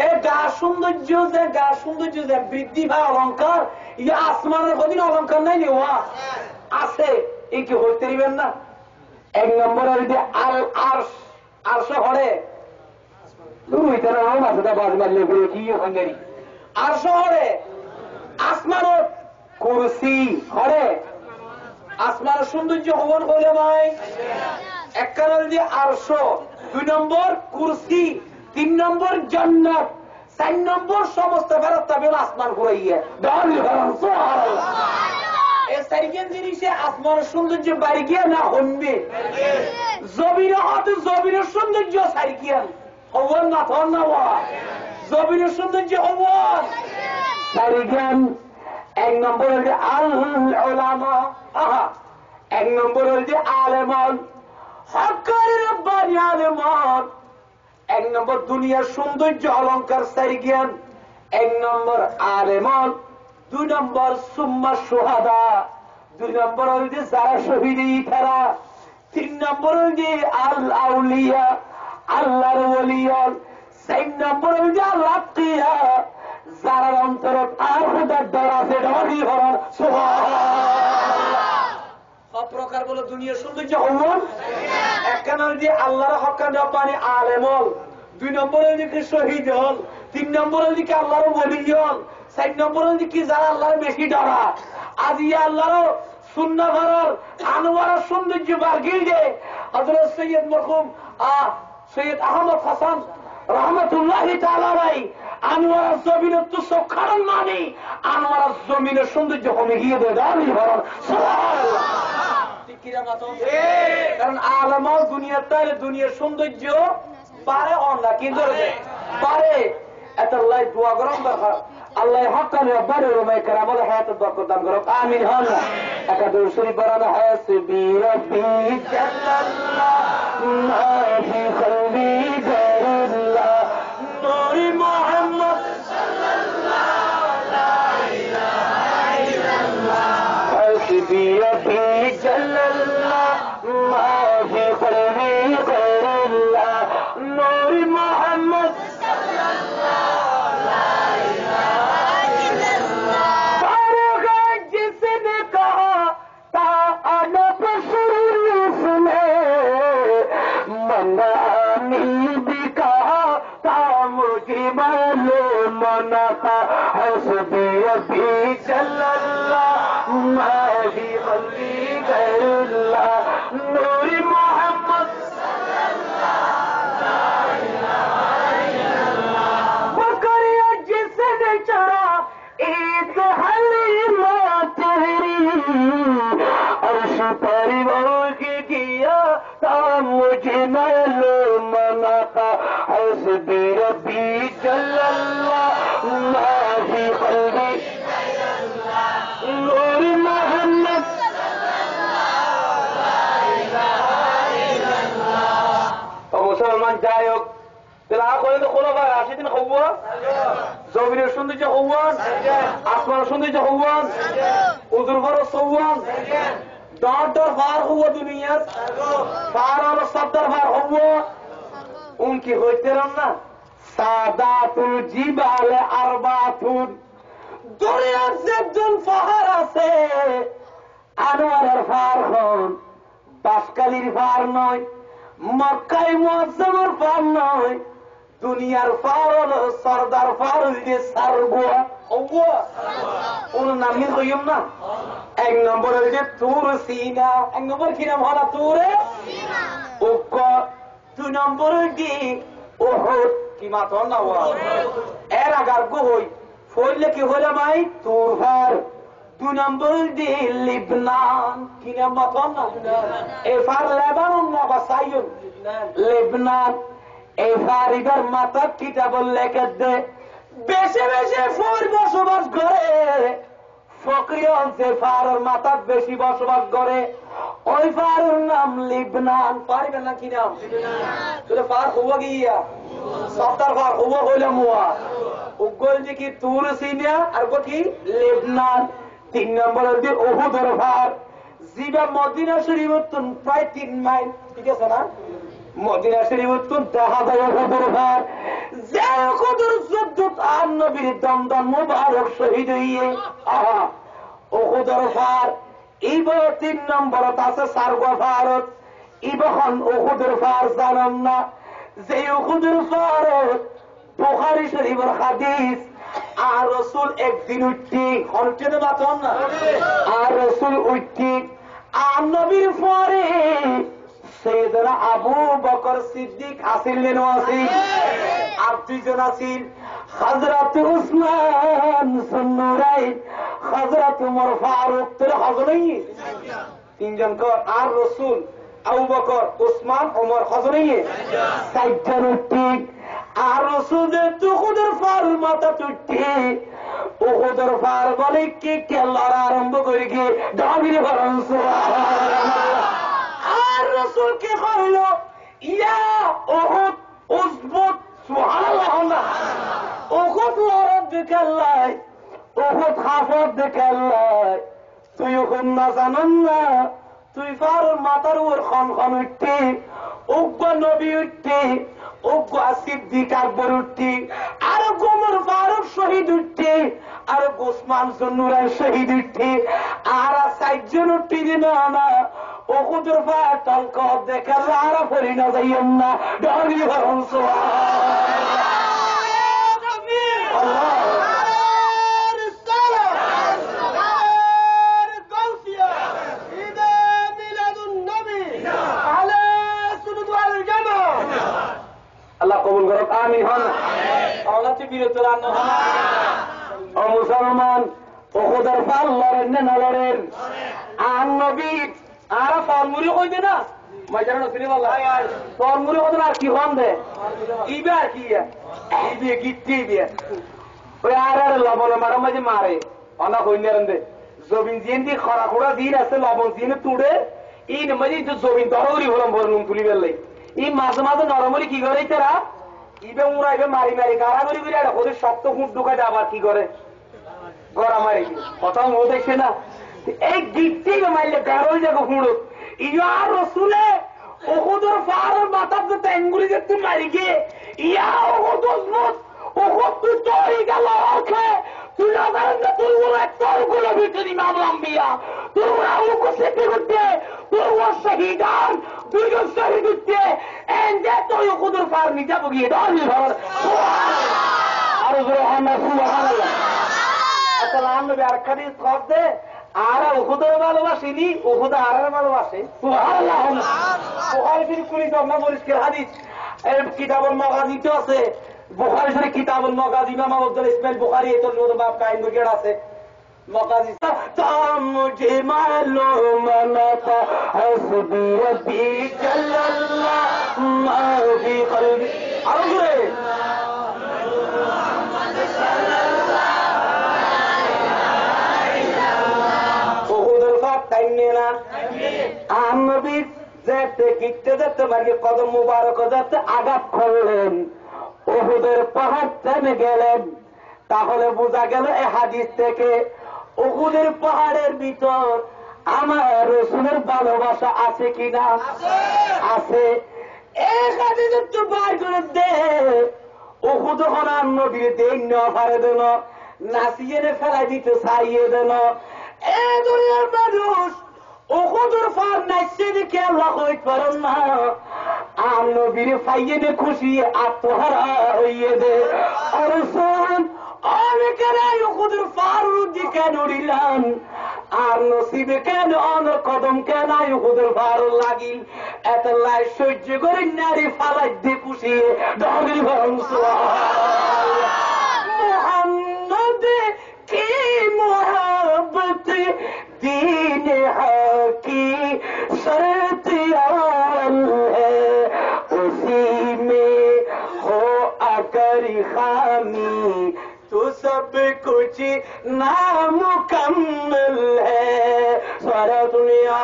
[SPEAKER 1] এ গা সৌন্দর্য যে বৃদ্ধি বা অলঙ্কার ইয়া আসমানের কদিন অলঙ্কার নাই নেওয়া আছে এই কি হইতে দিবেন না এক নম্বর যদি আল আরশ হরে আর শহরে আসমানের কুরসি হরে আসমানের সৌন্দর্য হবন হইলে ভাই এক কারণ দিয়ে 2 নম্বর কুরসি 3 নম্বর জান্নাত 4 নম্বর সমস্ত ফেরেশতা বের আসমান ঘুরাইয়া এই সাইকেল জিনিসে আসমানের সৌন্দর্য বাড়ি গিয়া না হনবে জমিনের সৌন্দর্য সাইকেল হবন না থর না জমিনের সৌন্দর্য হবন সাইকেল এক নম্বর হচ্ছে আল উলামা এক নম্বর হচ্ছে আলেমন হক্কানি রব্বানি আলেমন এক নম্বর দুনিয়ার সৌন্দর্য অলঙ্কার সাইকেল এক নম্বর আলেমন 2 নম্বর সুম্মা শুহাদা 2 নম্বর হচ্ছে যারা শহীদ তারা 3 নম্বর হচ্ছে আল আউলিয়া আল্লাহর ওলিয়ন 4 নম্বর হচ্ছে আল্লাহ কিয়া যারা অন্তর আর খোদার ডর আছে ডরি হরণ সুবহানাল্লাহ সব প্রকার বলে দুনিয়ার সৌন্দর্য হওয়ান এক কারণ যে আল্লাহর হক্কানি রব্বানি আলেমন 2 নম্বর হচ্ছে শহীদ হল 3 নম্বর হচ্ছে আল্লাহর ওলিয়ন 4 নম্বর হচ্ছে কি যারা আল্লাহর বেশি ডরা আজ ইয়া আল্লাহর সুন্নাহ ভরার আনোয়ারের সৌন্দর্য বাড়িয়ে যে হযরত সৈয়দ মরহুম সৈয়দ আহমদ হাসান রহমতুল্লাহি তাআলা আলাইহি আনোয়ারের জমিনের তুচ্ছ কারণ মানে আনোয়ারের জমিনের সৌন্দর্য কমে গিয়ে দেয় দাঁড়ি ভরার সুবহানাল্লাহ ঠিক কি না মাতো কারণ আলামাল দুনিয়ার সৌন্দর্য পারে অনলা কিন্তু পারে এত আল্লাহ দোয়া করম দরকার আল্লাহ হক্কানি রব্বানি রুমাই কারামাল হায়াত বরকত দান করুক আমিন হন একাদশ শরীফ বরানা হাসবি রব্বি জাল্লাল্লাহ মা ফি কলবি গায়রুল্লাহ নূর মুহাম্মদ সাল্লাল্লাহু লা ইলাহা ইল্লাল্লাহ হাসবি রব্বি জাল্লাল্লাহ মা ফি কলবি গায়রুল্লাহ নূর মুহাম্মদ حسبي ربي جل الله ما في قلبي غير الله نور محمد صلى الله لا اله الا الله بكريا جسد چرا ایک حلیمہ تیری عرش پر بوجھ گیا تا مجھے معلوم نہ تھا حسبي ربي جل الله ما في قلبي نور محمد صلى الله لا اله الا الله মুসলমান যাই হোক তাহলে আখরে তো খোলাফায়ে রাশিদিন হওয়ান জমিনের সৌন্দর্য হওয়ান আসমানের সৌন্দর্য হওয়ান উজুর বড় সওয়ান डॉटर फार हुआ दुनिया फार और सदर फार हुआ उनकी होते रहना सादातुल जिबाल अरबातुन दुनियाর যে একজন পাহাড় আছে আনোয়ারের পাহাড় হন বাসকালীর পাহাড় নয় মক্কায় মুআজ্জামের পাহাড় নয় দুনিয়ার পাহাড় হলো সরদার পাহাড় যে সারগোয়া ওয়া ওর নামই হইম না এক নম্বর হইছে তুর সিনা এক নম্বর কি নাম হলো তুরে সিনা ওক দুই নম্বর কি ওহদ কি মাথা না ওয়া এর আগার গো হই ফইলে কি হইলা ভাই তুরহার দুই নম্বর দি লিবনান কি নাম মাথা না এফার লেবানন না বাসাইন লিবনান এফার ইদার মাথা কিটা বললে কেদে বেশি বেশি ফর বসবাস করে ফকরিয়ন যে ফারের মাথা বেশি বসবাস করে ওই ফারের নাম লিবনান পারবেন না কি নাম লিবনান ফার হুয়া গিয়া সফতার ফার হুয়া হইলা মুয়া উগল যে কি তুর সিনা আর কি লিবনান তিন নম্বর হচ্ছে উহুদের ফার জিবা মদিনা শরীফ প্রায় 3 মাইল ঠিক আছে না মদিনা শরীফ দেখা যায় উহুদের ফার যে উহুদের যুদ্ধ আর নবীর দমদম মুবারক শহীদ হইয়ে উহুদের ফার ইবো 3 নম্বরত আছে সারগোয়া ফারত ইবখন উহুদের ফার জানেন না যে উহুদের ফারত বুখারী শরীফের হাদিস আর রাসূল একদিন উঠি হন্টেতে বাতন না আর রাসূল উঠি আর নবীর পরে সৈয়দনা আবু বকর সিদ্দিক আসিলেন ওয়াসি আর দুইজন আসিল হযরত উসমান সুন্নুরাইন হযরত ওমর ফারুক তোর হযরই তিনজন কর আর রাসূল আবু বকর উসমান ওমর হযরই সাইজন উঠি আর রাসূলের উহুদের ফার মাথা তুটি উহুদের ফার বলে কি খেলার আরম্ভ করে গিয়ে দাবির ভরণ সুবহানাল্লাহ আর রাসূল কি কইল ইয়া উহুদ উসবুত সুবহানাল্লাহ উহুদ লড়ত দেখাল্লাই উহুদ হাফত দেখাল্লাই তুই উহুদ না জানেন না তুই ফার মাথার উপর খন খন উঠতি উগ্র নবী উঠতি উগ্র সিদ্দিক আকবর উঠতি আর ওমর ফারুক শহীদ উঠতি আর উসমান জুন্নুরাইন শহীদ উঠতি আর সাইজন উঠতি না না উহুদের ফার টলক দেখাল আর ফরি না যাইম না ডরি হরম সুবহানাল্লাহ আল্লাহ আল্লাহ কবুল করুক আমিন হন আওলাতে বিরত রান্না হন ও মুসলমান উহুদের ফার লড়েন না লড়েন আর নবী আর ফরমুরি কইবে না মাইজানো নসিরি আল্লাহ ফরমুরি কত না কি হন দে ইবে আর কি ইবে গিট্টি দিয়ে ওই আর লবণ মারা মাঝে মারে অনা কইনারেন দে জবিন জিন্দি খরা খোড়া দিন আছে লবণ জিনে তুড়ে এই মাঝে তো জবিন দরগরি হলাম ভরনুম তুলি বেললাই এই মাঝে মাঝে নরমলি কি করে তারা ইবে উড়াইবে মারি মারি গাড়াগড়ি করে একটা ওদের শক্ত খুঁট ঢুকাতে আবার কি করে গড়া মারি কথা ও দেখছে না এই গিট্টি মারলে গাড়ো যাকে খুঁড়ো ইয়ার রসুলে উহুদের ফারের মাথার যে ট্যাঙ্গুলি যে তুই মারি গিয়ে ইয়া উহুদ উজমত উহুদ তুই তৈরি গেল ওকে তুই না জানেন যে তুই ওরা তোরগুলো ভিতরে ইমাম আম্বিয়া তুই ওরা উকু সেটি করতে তুই ও শহীদান দুইজন শহীদ উঠতে এন্ডে তুই উহুদের ফার নিতে বগিয়ে ধরবি ধর আর সুবহানাল্লাহ আসলে নবী আর হাদিস কর দে আর উহুদের ভালোবাসিনি উহুদ আর ভালোবাসে সুবহানাল্লাহ বুখারী শরীফে জমা পরিষ্কার হাদিস এর কিতাবুল মাগাজিতে আছে বুখারী শরীফ কিতাবুল মাগাজি ইমাম আবুল ইসমাইল বুখারী এত জোর বাপ কায়েম করে আছে মাগাজি তা মুঝে মালুম না তা হাসবি রব্বি জাল্লাল্লাহ মা ফি কলবি আর জোরে কদম মুবারক যাতে আঘাত করলেন উহুদের পাহাড় থেমে গেলেন তাহলে বোঝা গেল এই হাদিস থেকে উহুদের পাহাড়ের ভিতর আমার রাসূলের
[SPEAKER 2] ভালোবাসা আছে কিনা? আছে। এখানে একটু বার করে দে ওষুধ হনার নদীর দেন পারে দেন নাচিয়ে ফেলাই দিতে চাইয়ে দেন এ দুনিয়ার মানুষ ওষুধের ফার নাচছে দেখে আল্লাহ হইতে পারেন না আর নবীর ফাইয়ে দে খুশি আত্মহারা হইয়ে দে আর শোন অনেকের ওষুধের ফার দিকে নড়িলাম আর নসিবে কেন অনেক কদম কেন ওষুধের ফার লাগিল এত লাই সহ্য করে নারী ফালাই দিয়ে খুশি ডগরি ভরংস मोहम्मद की मोहब्बत दीन की शर्त अव्वल है उसी में हो अगर खामी तो सब कुछ नामुकम्मल है सारा दुनिया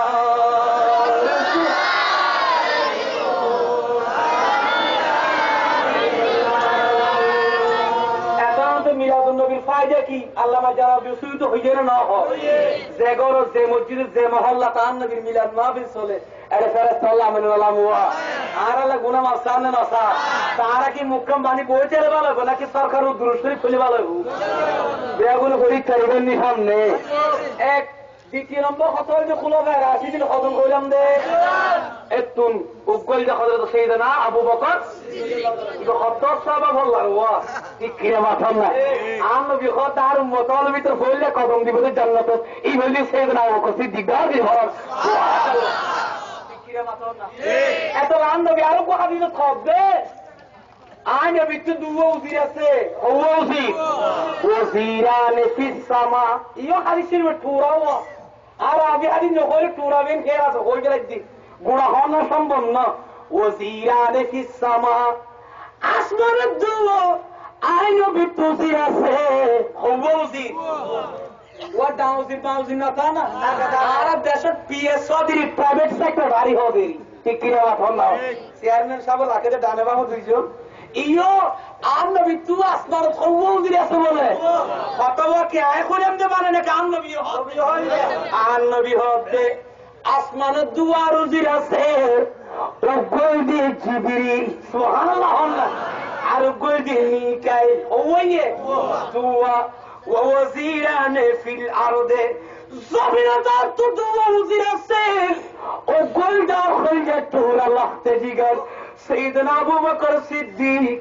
[SPEAKER 2] মিলাদুন্নবীর ফায়দা কি? আল্লামা যারা বিস্মিত হইয়ে না হয় যে গর যে মসজিদে যে মহল্লা তার নবীর মিলাদ মাহফিল চলে এটা ফেরেশতা আল্লাহ মানে আল্লাহ আর আল্লাহ গুনাহ মাফ জানে না স্যার তারা কি মুকাম বাণী পৌঁছে ভালো হবে নাকি সরকার দুরূদ শরীফ খুলে ভালো হবে বেগুলো পরীক্ষা দিবেন নি সামনে এক দ্বিতীয় নম্বর কত হইবে খুলফায়ে রাশিদিন খতম কইলাম দে এতুন উগল যে হযরত সাইয়েদনা আবু বকর খতম সাহাবা বললার ওয়া কিরা মাথা না আর নবী খতার উম্মতের ভিতর হইলে কদম দিব জান্নাত এই বলি সাইয়েদনা আবু বকর সিদ্দিক গাদি হওয়ার কিরা মাথা না এত রান নবী আরো কথা দিতে থাকবে আইনে বিচ্ছু দুও উজির আছে ওও উজির ওজিরান ফিস সামা ইও হাদিসের টুরাও আর আগে হাদিস নকলে টুরাবেন খেরা তো হই গেল দি গুনাহ না সম্ভব না ওজিরান ফিস সামা আসমানের দুও আইনে বিচ্ছু উজির আছে ওও উজির ওয়া ডাউজির না তা না আর দেশের পিএসওদির প্রাইভেট সেক্টর ভারী হবে ঠিক কি কথা না চেয়ারম্যান সাহেব লাখে ডানে বাহু দুইজন ইয়ো আর নবী তুই আসমার খৌজির আছে বলে ফতোয়া কি আয় কইলাম যে মানে না কান নবী হয় আর নবী হবে আসমানের দুয়ার উজির আছে ওগল দিয়ে জিবরিল সুবহানাল্লাহ আর ওগল দিয়ে মিকাইল ওয়ে দুয়া ووزيران في الارض زمينদার তো দুয়া উজির আছে ওগল দাখল যে তোরা লাখতে জিগার سيدنا ابو بكر الصديق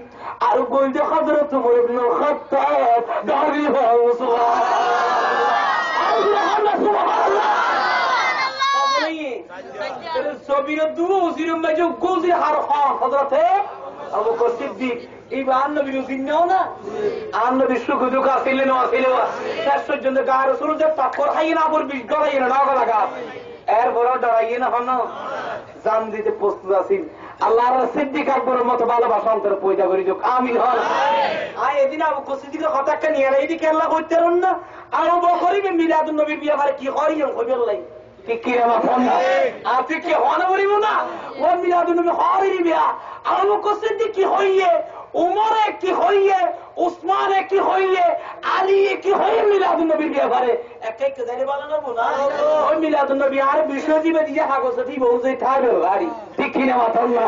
[SPEAKER 2] আর বলতে হযরত ওমর ইবনে খাত্তাব দাঁড়িয়ে সুবহানাল্লাহ সুবহানাল্লাহ সবির দুও উজির মাঝে গোজির হার খান হযরত আবু বকর সিদ্দিক ইবান নবীর জিন্নাও না আর নবী সুখ দুঃখ ছিলেন না ছিল শেষ পর্যন্ত গার সুরজের পাথর হাইয়ে না পর বিষ গলাইয়ে না লাগা এর বড় ডরাইয়ে না হন জান দিতে প্রস্তুত আছেন আল্লাহর সিদ্দিক আকবরের মতো ভালোবাসা অন্তরে পয়দা করি যোগ আমিন হন আয় এদিন আবু বকর সিদ্দিকের কথা কে নিয়ে এইদি কেল্লা করতে রন না আবু বকরই মিলাদুন নবীর বিয়ে করে কি করিয়ম কইবেন লাই ঠিক কি আমার ফোন না আপনি কি হনা বলিব না ও মিলাদুন নবী হরির বিয়া আবু বকর সিদ্দিক কি হইয়ে উমরে কি হইয়ে উসমানে কি হইয়ে আলী কি হইয়ে মিলাদুন নবীর বিয়ে করে এক এক জায়গায় বলা না না ওই মিলাদুন নবী আর বিষয় দিবে দিয়ে কাগজ দিব যে থাকবে আরি ঠিক কি না মাথা না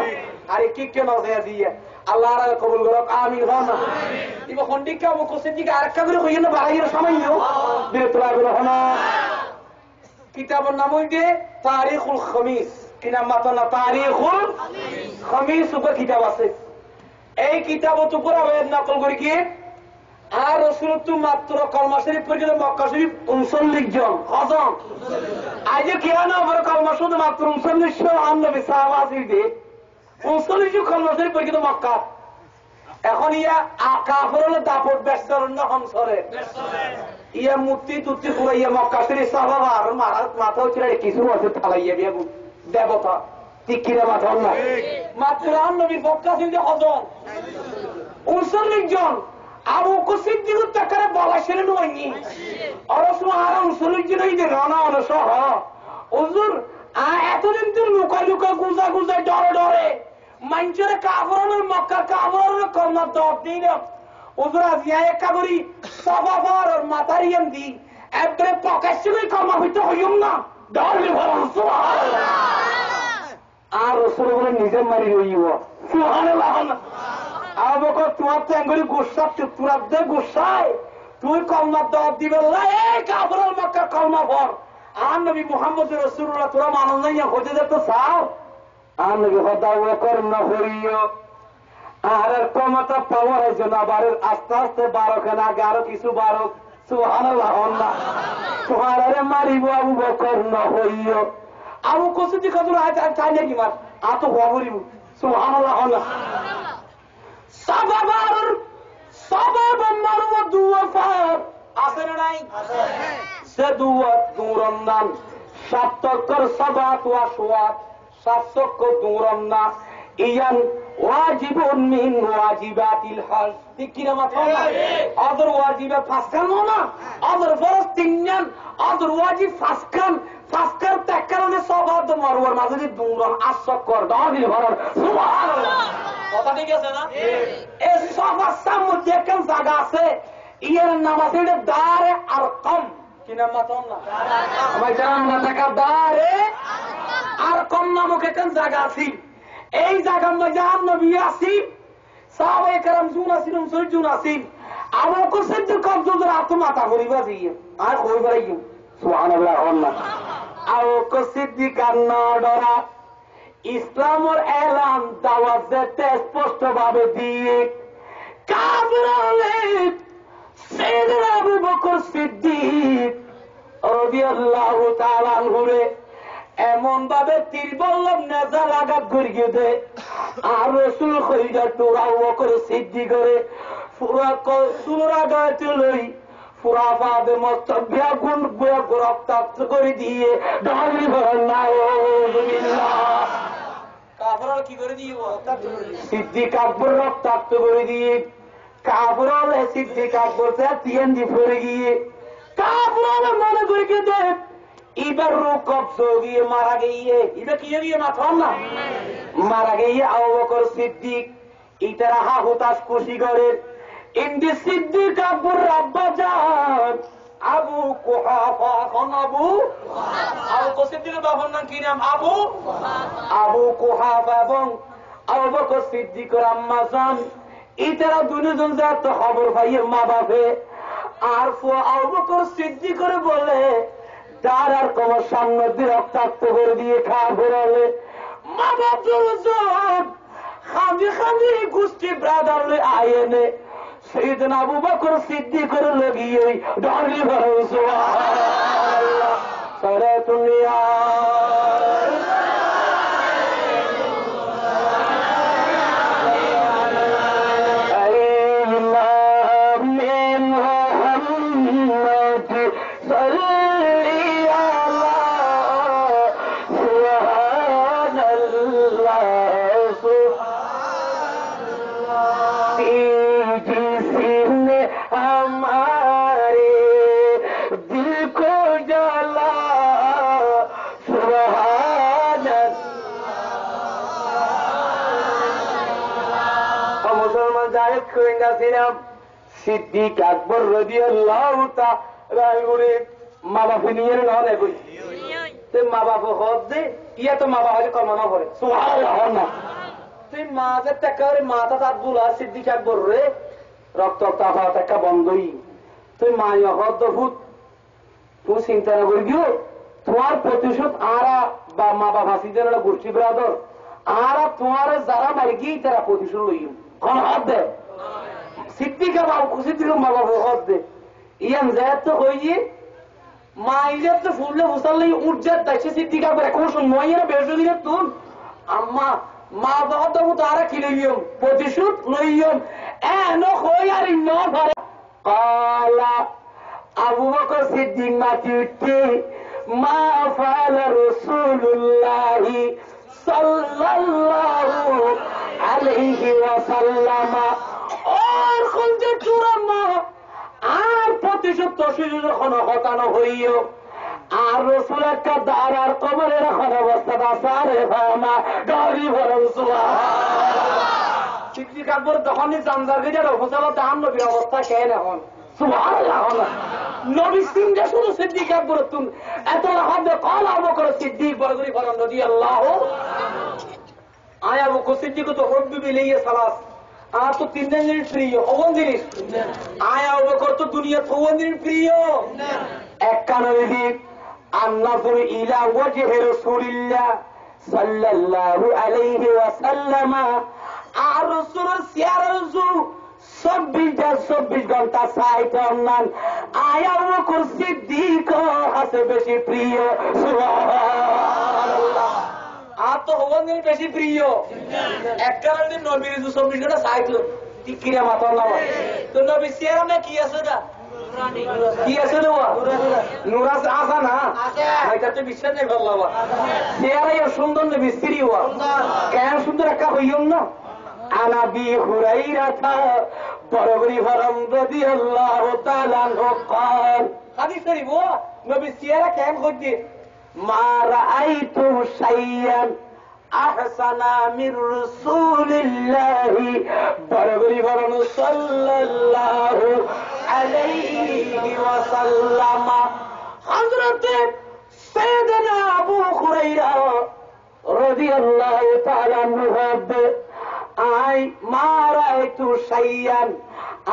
[SPEAKER 2] আরে কি কেন দেয়া দিয়ে আল্লাহর কবুল করুক আমিন হন ইবা খন্ডিকা আবু বকর সিদ্দিক আরেকটা করে হইয়ে না বাড়াইয়ের সময় নিও বিরত লাগলো হন কিতাবের নাম হইছে তারিখুল খামিস কি নাম মাত্র না তারিখুল খামিস উপর কিতাব আছে এই কিতাবত উপর আয়াত নকল করি কি আর রাসূলুল্লাহ মাত্র কলমা শরীফ পর্যন্ত মক্কা শরীফ 39 জন হযম আজ কেন আবার কলমা শুধু মাত্র 39 নবী সাহাবা দিতে 39 জন কলমা শরীফ পর্যন্ত মক্কা এখন ইয়া কাফেরদের দাপট বেস্তর না হমসরে ইয়া মুক্তি তুতি পুরো ইয়া মক্কা শরীফ সাহাবা আর মাথা উচড়ে কিছু আছে থালাইয়া বিয়াগু দেবতা তিকিরা মাথা না মাত্র নবীর মক্কা শরীফে হযম 39 জন আবু বকর সিদ্দিক তাকারে বলা ছেড়ে নয়নি আর রাসূল আর 39 জন ইদে রানা হলো সহ হুজুর এতদিন তো লুকা লুকা গুজা গুজা ডরে ডরে মাইনচের কাফরনের মক্কা কাফরনের কর্ম দব দিন হুজুর আজিয়া একা করি সবাবার মাতারিয়াম দি একবারে প্রকাশ্য করে কর্ম হইতে হইম না ডরে বলা সুবহানাল্লাহ নিজে মারি রইব আবক তোমার টেঙ্গুরি গুসা চুতুরাত দে গুসায় তুই কলমা দব দিবে এই কাফরুল মক্কা কলমা ভর আর নবী মুহাম্মদ রাসূলুল্লাহ তোরা মানুষ নাই হতে যেত চাও আর নবী হদাও কর না হরিও আর ক্ষমতা পাওয়ার জন্য আবার আস্তে আস্তে 12 খান আগে আরো কিছু 12 সুবহানাল্লাহ আল্লাহ তোমারে মারিব আবু বকর না হইও আবু কসিদি কদর আয় চাই নাকি মার আ তো হবরিব সুবহানাল্লাহ আল্লাহ সবাব মারব দুয়াফার আছে না নাই আছে সে দুয়াত দুরন্দান সাতকর সাবাত ওয়া সুয়াত সাতক দুরন্না ইয়ান ওয়াজিবুন মিন ওয়াজিবাতিল হজ ঠিক কি না মাথা আদর ওয়াজিবা ফাসকান না আদর ফরজ তিনজন আদর ওয়াজিব ফাসকান ফাসকার তে কারণে সবাব মারওয়ার মাঝে দুরন আসকর দাদিল ভরার সুবহানাল্লাহ কথা ঠিক আছে না এই সফা সামনে দেখেন জায়গা আছে ইয়ার নাম আছে দারে আরকম কি নাম মাথা না আমার জানান না টাকা দারে আরকম নামক একটা জায়গা আছে এই জায়গার মধ্যে নবী আসিফ সাহাবায়ে কেরাম জুন আসিল সৈজুন আসিফ আবু বকর সিদ্দিক কবজুর আত্মমাতা করিবা দিয়ে আর কই বাড়াইও সুবহানাল্লাহ আল্লাহ আবু বকর সিদ্দিক কান্না ডরা ইসলামের এলান দাওয়াত দিতে স্পষ্ট ভাবে দিয়ে কাফিরলে সাইয়েদনা আবু বকর সিদ্দিক রাদিয়াল্লাহু তাআলা আনহু এমন ভাবে তীর বললাম নেজা লাগাত গড়িয়ে দে আর রসুল খরিদা টোড়াও করে সিদ্ধি করে পুরা সুরা গায়ে লই পুরা ভাবে মস্ত বেগুন রক্তাক্ত করে দিয়ে ডালি ভরার কাফরাল কি করে দিয়ে সিদ্দিক আকবর রক্তাক্ত করে দিয়ে কাফরাল সিদ্দিক আকবর টিএনডি পড়ে গিয়ে কাফরাল মনে করিয়ে দে এবার কবজ গিয়ে মারা গিয়ে এবার কি গিয়ে মাথা না মারা গিয়ে আবু বকর সিদ্দিক ইতারা হা হুতাশ খুশি করে ইন্দি সিদ্দিক আকবর আব্বা জান আবু কুহাফা কোন আবু বকর সিদ্দিকের বাবার নাম কি নাম আবু কুহাফা এবং আবু বকর সিদ্দিকের আম্মা জান ইতারা দুজন যাত খবর পাইয়ে মা বাপে আর আবু বকর সিদ্দিক করে বলে তার আর কোন সামনে দিয়ে রক্তাক্ত করে দিয়ে খাওয়া বেরোলে মা বাপ খাঁদি খাঁদি গোষ্ঠী ব্রাদারলে আয়েনে সেইদিন আবু বকর সিদ্দিক করে লগিয়ে ডরি ভরসা সারা দুনিয়া সিদ্দিক আকবর রাদিয়াল্লাহু তাআলা মা বাপে নিয়ে না কই মা বাপ হজ দে ইয়া তো মা বাবা কর্ম না করে সুবহানাল্লাহ তুই মা যে টাকা মাথা তাত বুলা সিদ্দিক আকবর রে রক্ত টাকা টাকা বন্ধই তুই মা হজ ভূত তুই চিন্তা না করি গিয়ে তোমার প্রতিশোধ আরা বা মা বাবা সিদের গোষ্ঠী ব্রাদর আরা তোমার যারা মারি গিয়ে তারা প্রতিশোধ লইম কোন হাত দে সিদ্দিকা বাবু সিদ্দিক মা বাবু হজ দে ইয়ান যায় তো হইয়ে মা ইজাত তো ফুললে ফুসাল্লে উজ্জাত তাইছে সিদ্দিকা করে কোন সময় এর বেশ দিনে তুন আম্মা মা বাবা তো তারা কিলিয়ম প্রতিশোধ লইয়ম এন হই আর ন ধরে কালা আবু বকর সিদ্দিক মাটি উঠে মা ফাআলা রাসূলুল্লাহ সাল্লাল্লাহু আলাইহি ওয়াসাল্লাম আর কোন যে চূড়াম্মা আর প্রতিশোধ তসির যখন হতানো হইও আর রসুল একটা দ্বার আর কবরের এখন অবস্থাটা সারে ভামা গাড়ি ভরল সিদ্দিক আকবর তখনই জানজার গেছে রফসালা তাহার নবীর অবস্থা খেয়ে এখন সুবহানাল্লাহ নবী সিংহে শুধু সিদ্দিক আকবর তুমি এত হবে কল আবু বকর সিদ্দিক বরগুরি ফরন রাদিয়াল্লাহু আয় আবু বকর সিদ্দিক তো হব্বি বিলাইয়া সালাস আর তো তিনজন জিনিস প্রিয় অবন জিনিস আয় আবু বকর তো দুনিয়া অবন জিনিস প্রিয় এক কারণে দিক আন-নাযরু ইলা ওয়াজহি রাসূলিল্লাহ সাল্লাল্লাহু আলাইহি ওয়াসাল্লাম আর রাসূলের চেহারা রুজু 24 ঘন্টা চাইতে অন্যান আয় আবু বকর সিদ্দিক কাছে বেশি প্রিয় সুবহানাল্লাহ আর তো হবন বেশি প্রিয় এক কারণে নবীর 24 ঘন্টা চাইতো ঠিক কিরা মাথা না তো নবী চেহারা না কি আছে না কি আছে নুরা আসা না এটা তো বিশ্বাস নেই বললাম চেহারাই সুন্দর না বিস্ত্রি হওয়া কেন সুন্দর একটা হইম না আনা বি হুরাইরা বরবরি ভরম রাদিয়াল্লাহু তাআলা قال হাদিস শরীফ নবী চেহারা কেন হচ্ছে মা রাআইতু শাইয়ান আহসানা মির রাসূলিল্লাহি বরবরি ভরম সাল্লাল্লাহু আলাইহি ওয়াসাল্লাম হযরত সাইয়েদনা আবু হুরায়রা রাদিয়াল্লাহু তাআলা আনহু আই মারাইতু শাইয়ান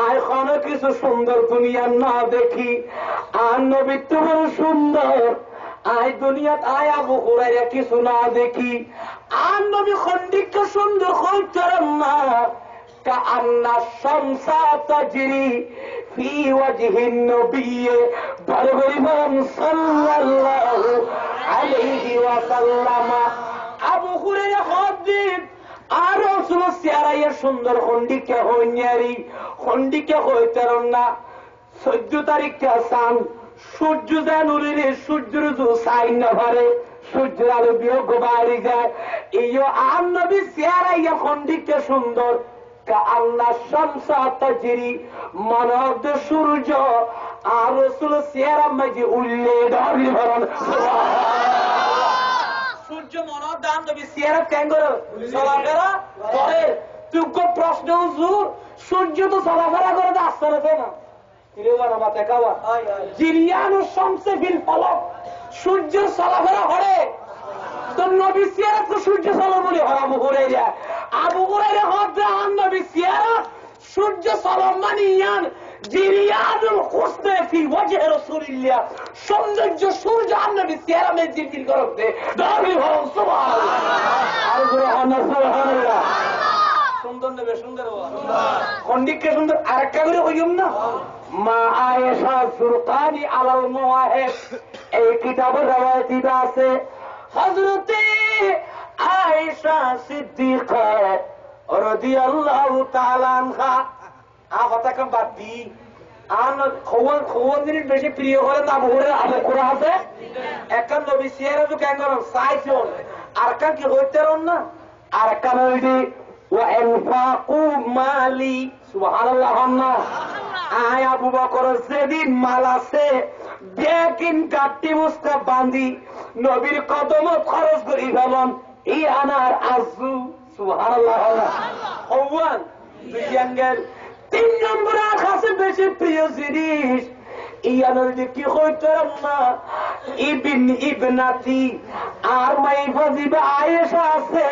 [SPEAKER 2] আই কোন কিছু সুন্দর দুনিয়া না দেখি আর নবী তো বড় সুন্দর আই দুনিয়াত আয় আবু হুরায়রা কিছু না দেখি আর নবী খন্ডিক সুন্দর হইতাম না كأن الشمس تجري في وجه النبي بربرهم صلى الله عليه وسلم আবু হুরায়রা হাদিস আর রাসূলের চেহারা সুন্দর খন্ডিকে হইনারি খন্ডিকে হইতাম না 14 তারিখে চাঁদ সূর্য জানুরির সূর্যের যে সাইন না পারে সূর্যের আলো বিয়োগ বাড়ি যায় এই আর নবী চেহারা খন্ডিকে সুন্দর কাআন্না শামসা তাজরি মানব সূর্য আর রাসূল চেহারা মাঝে উল্লে দাঁড়িয়ে ভরণ সূর্য মনব দান নবী চেহারা কেন করে চলাফেরা করে তুই প্রশ্ন হুজুর সূর্য তো চলাফেরা করে আসতে না না কিরেবানা মাতে কাওয়া জিরিয়ানু শামসে ফিল ফলক সূর্য চলাফেরা করে তো নবী চেহারা তো সূর্য চলা বলে হয় আবু হুরায়রা হযরত নবী চেহারা সূর্য চলমানিয়ান জিরিয়ানুল হুসনে ফি ওয়াজহি রাসূলিল্লাহ সৌন্দর্য সূর্য নবী চেহারা মে জিকির করতে দাবি হয় সুবহানাল্লাহ আর সুবহানাল্লাহ সুন্দর নেবে সুন্দর খন্ডিককে সুন্দর আরেকটা করে হইম না মা আয়েশা সুরকানি আলাল মুওয়াহিদ এই কিতাবের রওয়ায়াতি আছে হযরত আয়েশা সিদ্দিকা রাদিয়াল্লাহু তাআলা আনহা আফতাকাম বাদি আন খোয়ান দিন বেশি প্রিয় হলে না বলে আবু কুরআন আছে একখান নবী চেহারা তো কেন সাইজন আর কান কি হইতেরন না আর কান হইদি ওয়া ইনফাকু মালি সুবহানাল্লাহ আয় আবু বকর যেদিন মাল আছে বেকিন কাটি মুস্তা বাঁধি নবীর কদম খরচ করি ফেলন এই আনার আজু সুবহানাল্লাহ ওয়ান দুই অ্যাঙ্গেল 3 নম্বর কাছে বেশি প্রিয় জিনিস ইয়ানোর কি হইতাম না ইবনাতি আর মাই ফাজিবা আয়েশা আছে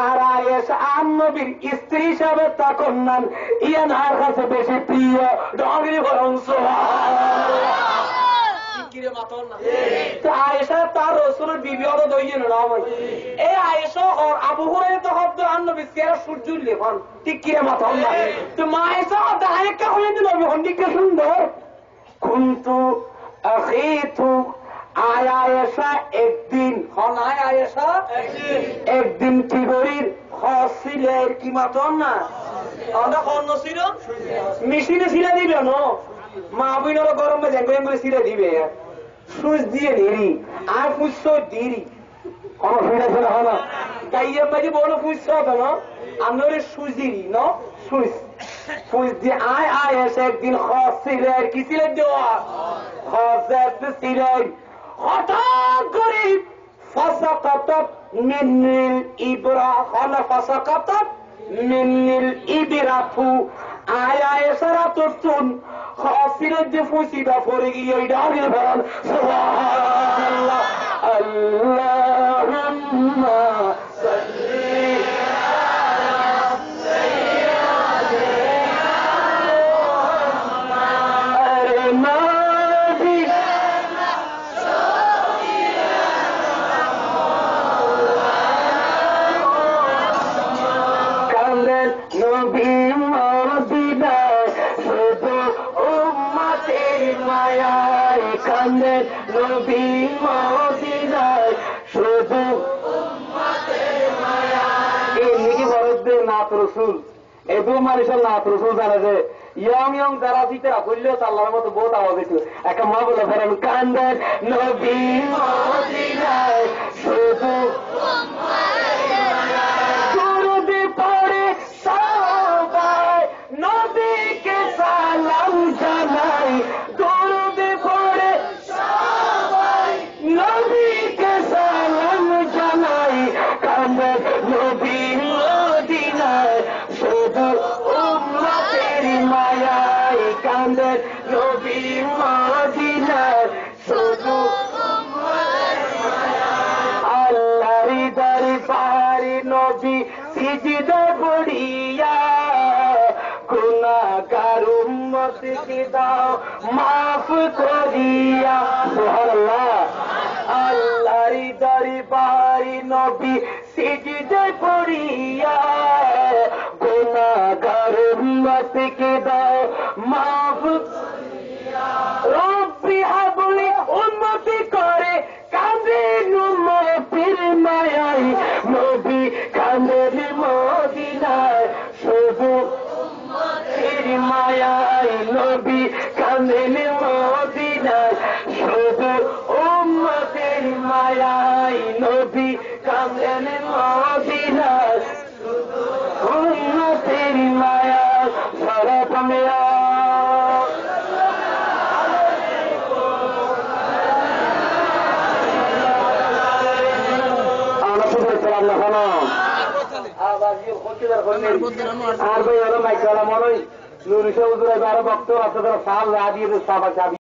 [SPEAKER 2] আর আয়েশা নবীর স্ত্রী হিসাবে তখন নাম ইয়ানার কাছে বেশি প্রিয় ডগরি বরং সুবহানাল্লাহ কিরে মাতন না তো আয়েশা তার রাসূলের বিবি হলো দইয়েন না ভাই এই আয়েশা আর আবু হুরায়রা তো হযরত নবী চেহারা সূর্য লেখন ঠিক কিরে মাতন না তো মা আয়েশা দায়কা হয়ে দিল হন্ডিকে সুন্দর কুনতু আখিতু আয়েশা একদিন হন আয়েশা একদিন কি করির হসিলের কি মাতন না আমরা কোন ছিল মেশিনে সিলা দিবে না মা বইনর গরমে জেঙ্গেন করে সিলা দিবে সুইচ দিয়ে নেরি আর পুষ্য দিরি কোন সুবিধা ছিল না তাই মাঝে বড় পুষ্য হতো না আমরা সুইচ দিই না সুইচ সুইচ দিয়ে আয়েশা একদিন হসিলের কি সিলের দেওয়া হসিলের হঠাৎ করে ফাসাকাতাত মিনিল ইবরা খালা ফাসাকাতাত মিনিল ইবরাতু আয়েশা তুন খাসিরের যে ফুসিটা পড়ে গিয়ে ওই ডালে বল সুবহানাল্লাহ আল্লাহুম্মা সাল্লি নাত রসুল এই দু মানুষের নাত রসুল জানে যে ইয়ং ইয়ং যারা চিতেরা করলেও আল্লাহর মতো বহুত আওয়াজ হইত একটা মা বলে ফেরেন কান্দের নবী মদিনায় শুধু দরুদে পড়ে সবাই নবীকে সালাম জানাই দরুদে পড়ে সবাই নবীকে সালাম জানাই কান্দের নবী মদিনায় শুধু উম্মতের মায়ায় কান্দের নবী মদিনায় শুধু আল্লাহর দরবারে নবী সিজদা পড়িয়া গুনাহগার উম্মতকে দাও মাফ করিয়া সুবহানাল্লাহ আল্লাহর দরবারে নবী সিজদা পড়িয়া গুনাহগার উম্মতকে দাও মাফ রব্বি হাবলি উম্মতি করে কাঁদেন উম্মতের মায়ায় নবী কাঁদেন মদিনায় শুধু উম্মতের মায়ায় নবী কাঁদেন মদিনায় শুধু উম্মতের মায়ায় নবী কাঁদেন মদিনায় শুধু উম্মতের মায়ায় সারা পামিয়া আর ভাই ওরা মাইকালা মনে নুরিশা উজুরাই আরো বক্তব্য আছে তারা সাল দিয়ে